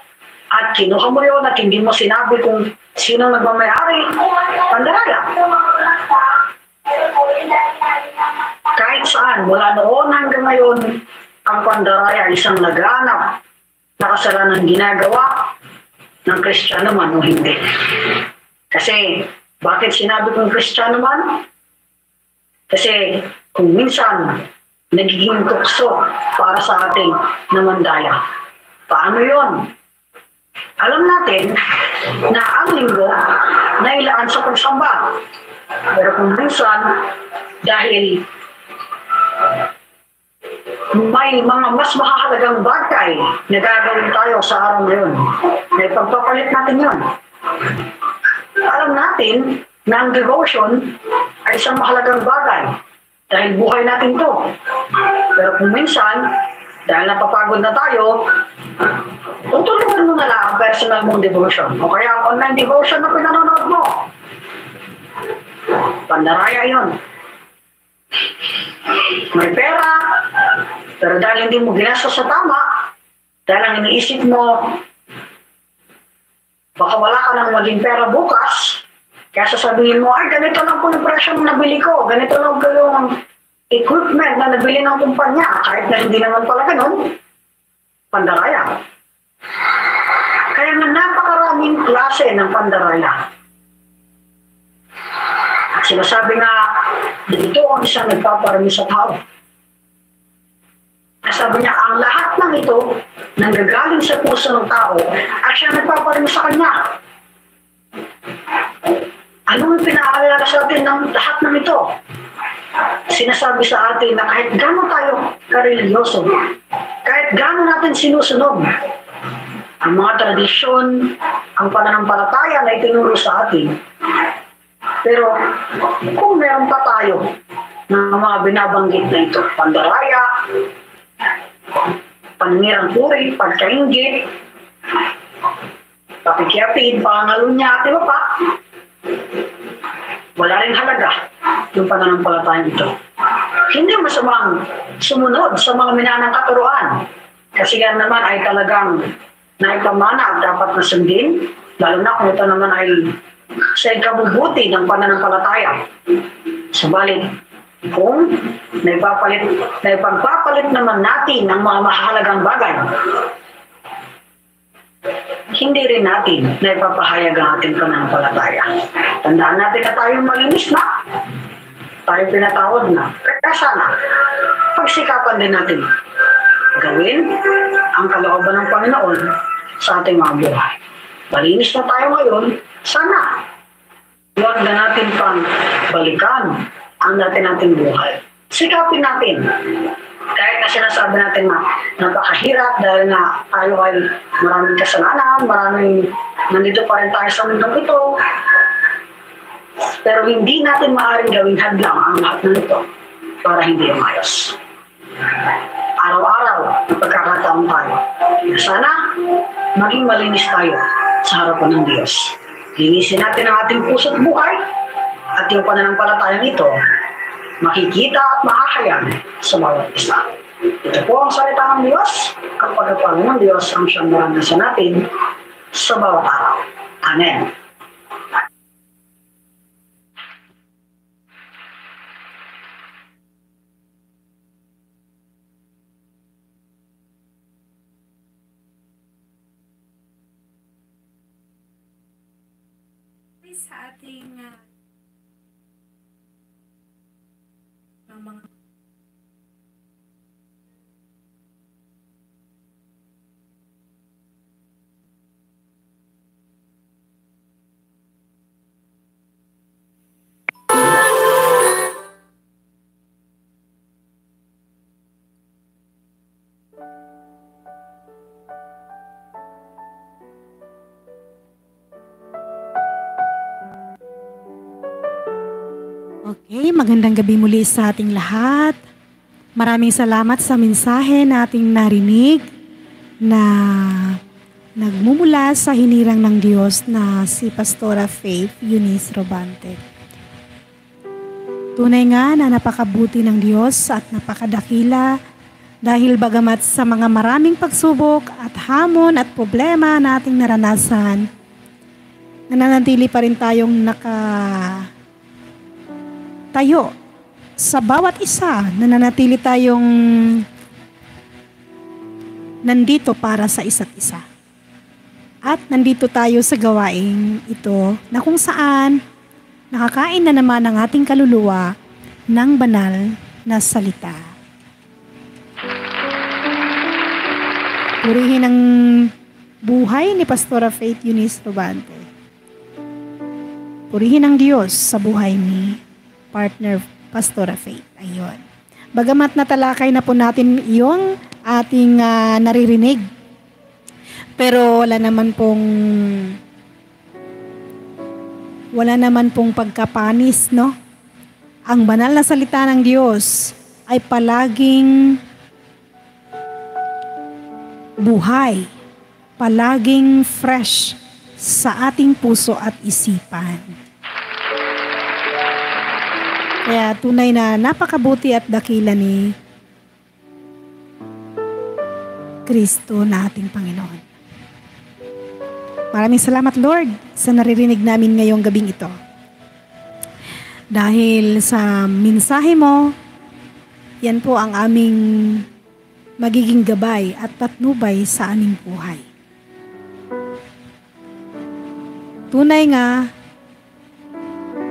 at kinuha mo yun at hindi mo sinabi kung sino nagmamayari, pandaraya. Kahit saan, mula noon hanggang ngayon, ang pandaraya ay isang laganap na kasalanan ginagawa ng Kristiyano man o hindi. Kasi, bakit sinabi kong Kristiyano man? Kasi, kung minsan, nagiging tukso para sa ating namandaya. Paano yon? Alam natin na ang linggo nailaan sa pagsamba. Pero kung minsan, dahil may mga mas mahalagang bagay na gagawin tayo sa araw na yun, na ipagpapalit natin yun. Alam natin na ang devotion ay isang mahalagang bagay dahil buhay natin to. Pero kung minsan, dahil napapagod na tayo, tutulungan mo na lang ang personal mong devotion. O kaya ang online devotion na pinanonood mo. Pandaraya yun. May pera, pero dahil hindi mo ginastos sa tama, dahil ang iniisip mo, baka wala ka nang maging pera bukas, kaya sasabihin mo, ay ganito lang po yung presyo na nabili ko, ganito lang po yung equipment na nabili ng kumpanya, kahit na hindi naman pala ganun, pandaraya. Kaya nga napakaraming klase ng pandaraya. Sinasabi nga, dito ang isang nagpaparami sa tao. Sabi niya, ang lahat ng ito nanggagaling sa puso ng tao at siya nagpaparami sa kanya. Ano ang pinaalala sa atin ng lahat ng ito? Sinasabi sa atin na kahit gano'n tayo kareliyoso, kahit gano'n natin sinusunod ang mga tradisyon, ang pananampalataya na itinuro sa atin, pero kung meron pa tayo ng mga binabanggit na ito, pandaraya, panirang puri, pagkainggit, pakikiapid, pangalunya, at iba pa, wala rin halaga yung pananampalataya ito. Hindi masamang sumunod sa mga minanang katuruan, kasi yan naman ay talagang naipamana at dapat na sundin, lalo na kung ito naman ay sa ikabubuti ng pananampalataya. Subalit, kung naipagpapalit naman natin ng mga mahalagang bagay, hindi rin natin naipapahayag ang ating pananampalataya. Tandaan natin na tayong malinis na, tayo pinatawad na. Kaya sana, pagsikapan din natin gawin ang kalooban ng Panginoon sa ating mga buhay. Malinis na tayo ngayon, sana huwag na natin pang balikan ang nating buhay. Sikapin natin. Kahit na sinasabi natin na napakahirap dahil na tayo ay maraming kasalanan, nandito pa rin tayo sa mundong ito. Pero hindi natin maaaring gawing hadlang ang lahat ng ito para hindi umayos. Araw-araw, pagkakataon tayo. Sana maging malinis tayo sa harapan ng Diyos. Linisin natin ang ating puso't buhay at yung pananampalatayang ito makikita at makakayang sa bawat isa. Ito po ang salita ng Diyos. Ang pagkapalang ng Diyos ang siyang maranasan natin sa bawat araw. Amen. Sa ating mga Okay, magandang gabi muli sa ating lahat. Maraming salamat sa mensahe na ating narinig na nagmumula sa hinirang ng Diyos na si Pastora Faith Eunice Robante. Tunay nga na napakabuti ng Diyos at napakadakila dahil bagamat sa mga maraming pagsubok at hamon at problema na ating naranasan, nananatili pa rin tayong tayo sa bawat isa, nananatili tayong nandito para sa isa't isa. At nandito tayo sa gawaing ito na kung saan nakakain na naman ang ating kaluluwa ng banal na salita. Purihin ang buhay ni Pastora Faith Eunice Robante. Purihin ang Diyos sa buhay ni partner Pastora Faith. Ayun. Bagamat natalakay na po natin yung ating naririnig. Pero wala naman pong pagkapanis, no? Ang banal na salita ng Diyos ay palaging buhay, palaging fresh sa ating puso at isipan. Kaya tunay na napakabuti at dakila ni Kristo na ating Panginoon. Maraming salamat, Lord, sa naririnig namin ngayong gabing ito. Dahil sa mensahe mo, yan po ang aming magiging gabay at patnubay sa aming buhay. Tunay nga,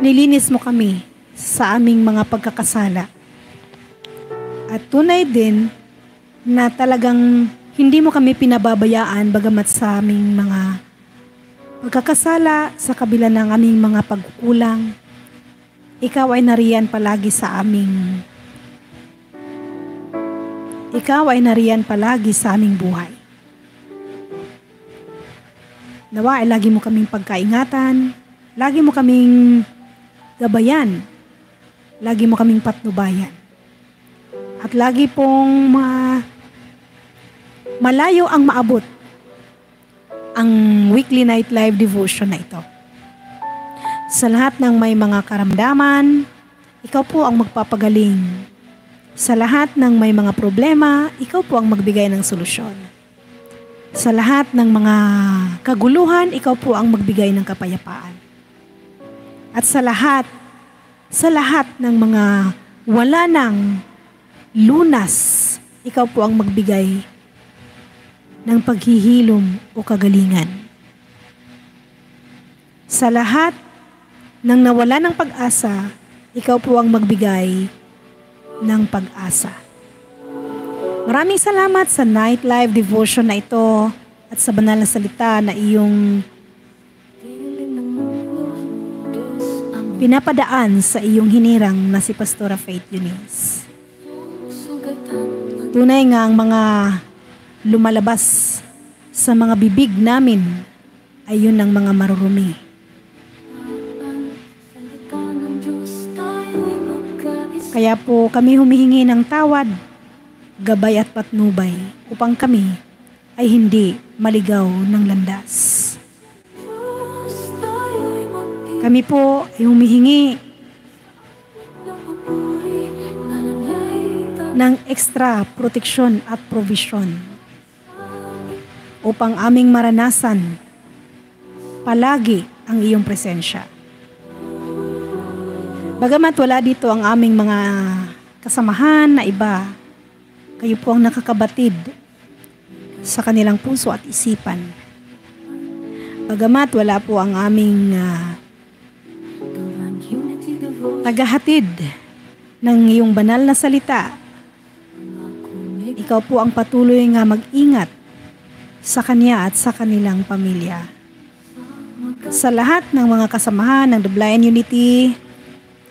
nilinis mo kami sa aming mga pagkakasala. At tunay din na talagang hindi mo kami pinababayaan bagamat sa aming mga pagkakasala, sa kabila ng aming mga pagkukulang. Ikaw ay nariyan palagi sa aming buhay. Nawa ay lagi mo kaming pagkaingatan, lagi mo kaming gabayan, lagi mo kaming patnubayan. At lagi pong malayo ang maabot ang weekly night live devotion na ito. Sa lahat ng may mga karamdaman, ikaw po ang magpapagaling. Sa lahat ng may mga problema, ikaw po ang magbigay ng solusyon. Sa lahat ng mga kaguluhan, ikaw po ang magbigay ng kapayapaan. At sa lahat ng mga wala ng lunas, ikaw po ang magbigay ng paghihilom o kagalingan. Sa lahat ng nawala ng pag-asa, ikaw po ang magbigay ng pag-asa. Maraming salamat sa night live devotion na ito at sa banal na salita na iyong pinapadaan sa iyong hinirang na si Pastora Faith Eunice. Tunay nga ang mga lumalabas sa mga bibig namin ay yun ang mga marurumi. Kaya po kami humihingi ng tawad, gabay at patnubay upang kami ay hindi maligaw ng landas. Kami po ay humihingi ng extra proteksyon at provision upang aming maranasan palagi ang iyong presensya. Bagamat wala dito ang aming mga kasamahan na iba, kayo po ang nakakabatid sa kanilang puso at isipan. Bagamat wala po ang aming tagahatid ng iyong banal na salita, ikaw po ang patuloy nga mag-ingat sa kanya at sa kanilang pamilya. Sa lahat ng mga kasamahan ng The Blind Unity,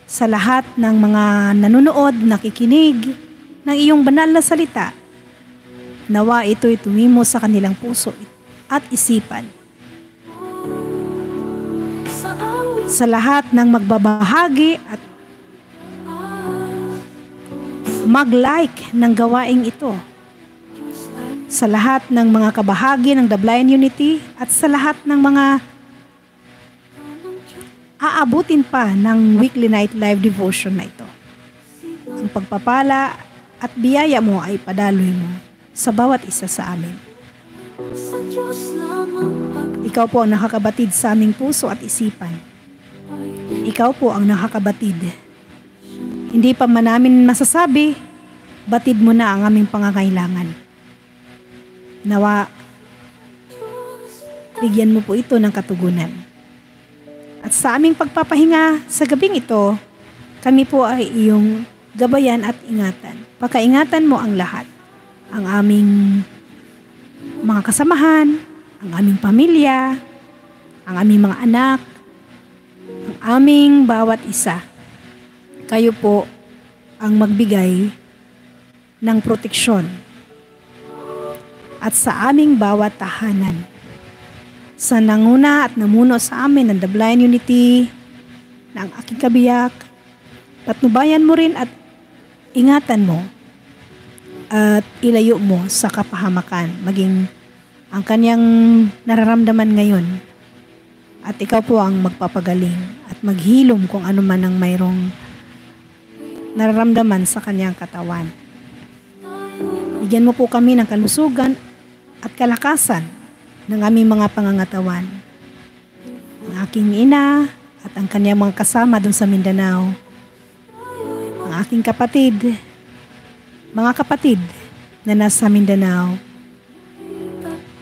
sa lahat ng mga nanonood, nakikinig ng iyong banal na salita, nawa ito'y tumimo sa kanilang puso at isipan. Sa lahat ng magbabahagi at mag-like ng gawaing ito, sa lahat ng mga kabahagi ng The Blind Unity at sa lahat ng mga aabutin pa ng weekly night live devotion na ito. Ang pagpapala at biyaya mo ay padaloy mo sa bawat isa sa amin. Ikaw po ang nakakabatid sa aming puso at isipan. Ikaw po ang nakakabatid. Hindi pa man namin masasabi, batid mo na ang aming pangangailangan. Nawa, bigyan mo po ito ng katugunan. At sa aming pagpapahinga sa gabing ito, kami po ay iyong gabayan at ingatan. Pakaingatan mo ang lahat. Ang aming mga kasamahan, ang aming pamilya, ang aming mga anak, ang aming bawat isa. Kayo po ang magbigay ng proteksyon at sa aming bawat tahanan. Sa nanguna at namuno sa amin ng The Blind Unity, na ang aking kabiyak, patnubayan mo rin at ingatan mo at ilayo mo sa kapahamakan, maging ang kanyang nararamdaman ngayon. At ikaw po ang magpapagaling at maghilom kung ano man ang mayroong nararamdaman sa kanyang katawan. Bigyan mo po kami ng kalusugan at kalakasan ng aming mga pangangatawan. Ang aking ina at ang kanyang mga kasama doon sa Mindanao. Ang aking kapatid, mga kapatid na nasa Mindanao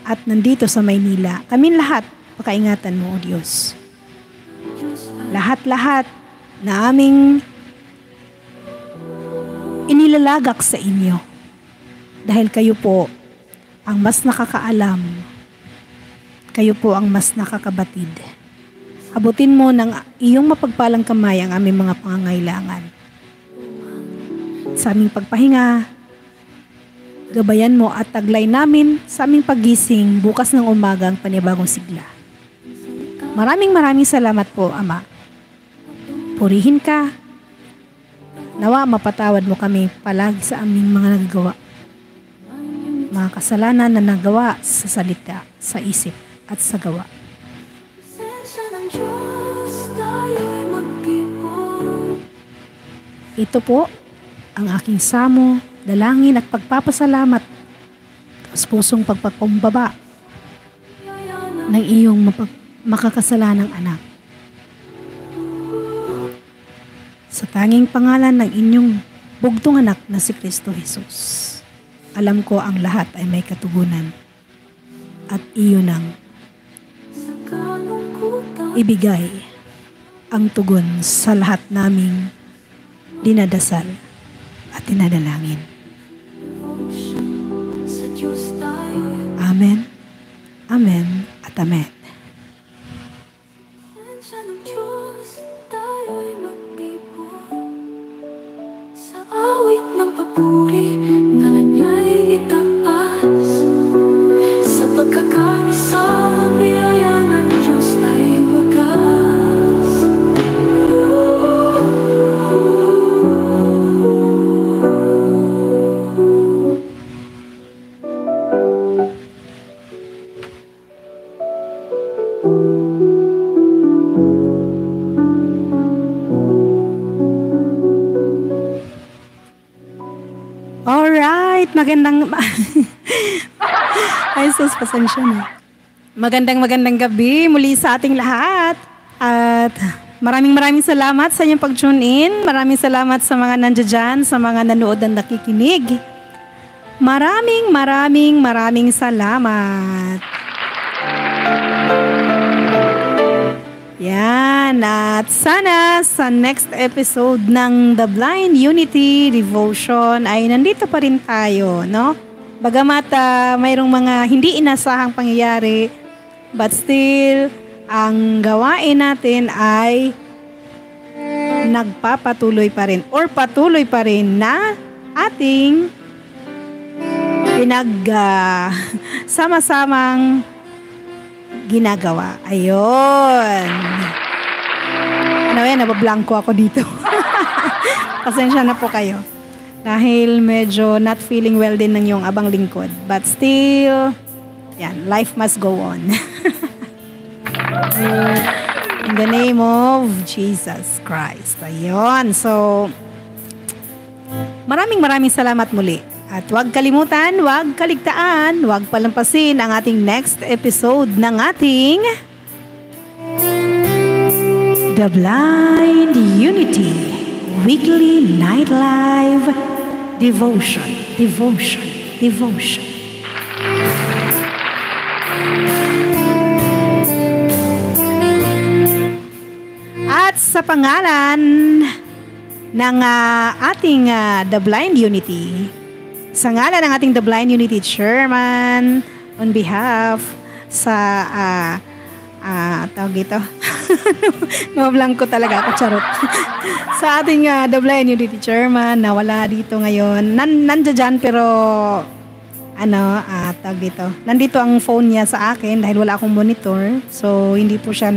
at nandito sa Maynila. Kaming lahat, pakaingatan mo, O Diyos. Lahat-lahat na aming inilalagak sa inyo. Dahil kayo po ang mas nakakaalam. Kayo po ang mas nakakabatid. Abutin mo ng iyong mapagpalang kamay ang aming mga pangangailangan. Sa aming pagpahinga, gabayan mo at taglay namin sa aming paggising bukas ng umaga ang panibagong sigla. Maraming salamat po, Ama. Purihin ka. Nawa mapatawad mo kami palagi sa aming mga nagagawa. Mga kasalanan na nagawa sa salita, sa isip, at sa gawa. Ito po ang aking samo, dalangin at pagpapasalamat sa pusong pagpakumbaba ng iyong makakasalanang anak. Sa tanging pangalan ng inyong bugtong anak na si Kristo Jesus. Alam ko ang lahat ay may katugunan at iyon ang ibigay ang tugon sa lahat naming dinadasal at dinadalangin. Amen, Amen at Amen. Awit ng papuri, ngalan niya'y itaas. Sa pagkakaisa, biyaya ng Diyos ay wagas. Alright, magandang... Ay, sus, pasensya na. Magandang gabi muli sa ating lahat. At maraming salamat sa inyong pag-tune in. Maraming salamat sa mga nandiyan dyan, sa mga nanood at nakikinig. Maraming salamat. Yan, at sana sa next episode ng The Blind Unity Devotion ay nandito pa rin tayo, no? Bagamat mayroong mga hindi inasahang pangyayari, but still, ang gawain natin ay nagpapatuloy pa rin or patuloy pa rin na ating sama-samang ginagawa. Ayun. Ano yan, nabablanko ako dito. Pasensya na po kayo. Dahil medyo not feeling well din ng yung abang lingkod. But still, yan, life must go on. In the name of Jesus Christ. Ayun. So, maraming salamat muli. At huwag kalimutan, huwag kaligtaan, huwag palampasin ang ating next episode ng ating The Blind Unity Weekly Night Live Devotion. At sa pangalan ng ating The Blind Unity, sa ngalan ng ating The Blind Unity Chairman, on behalf sa tawag ito. Mablanko talaga ako, charot. Sa ating The Blind Unity Chairman na wala dito ngayon. Nandiyan dyan pero tawag dito. Nandito ang phone niya sa akin dahil wala akong monitor. So hindi po siya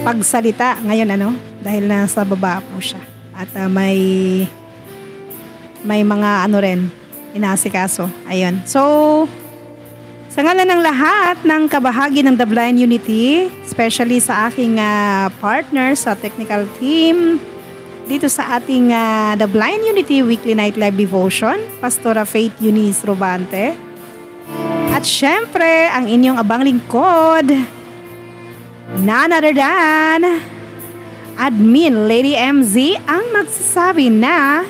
pagsalita ngayon dahil nasa baba po siya. At may mga rin, inaasikaso. Ayun. So, sa ngalan ng lahat ng kabahagi ng The Blind Unity, especially sa aking partner sa technical team, dito sa ating The Blind Unity Weekly Night Live Devotion, Pastora Faith Eunice Robante. At syempre, ang inyong abang lingkod, none other than Admin Lady MZ ang magsasabi na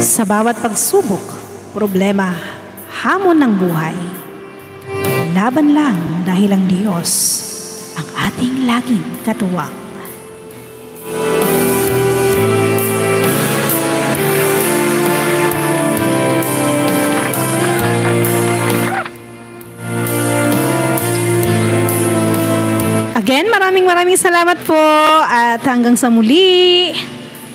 sa bawat pagsubok, problema, hamon ng buhay, laban lang dahil ang Diyos ang ating laging katuwang. Again, maraming salamat po at hanggang sa muli.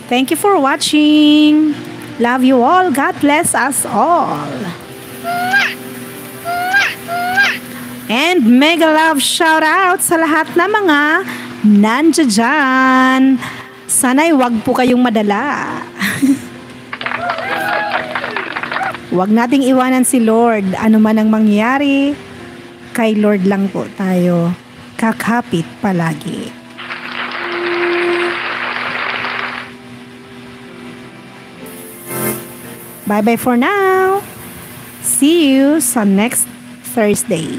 Thank you for watching. Love you all. God bless us all. And mega love shout out sa lahat ng mga nandiyan dyan. Sana'y wag po kayong madala. Wag nating iwanan si Lord. Ano man ang mangyari, kay Lord lang po tayo kakapit palagi. Bye-bye for now. See you sa next Thursday.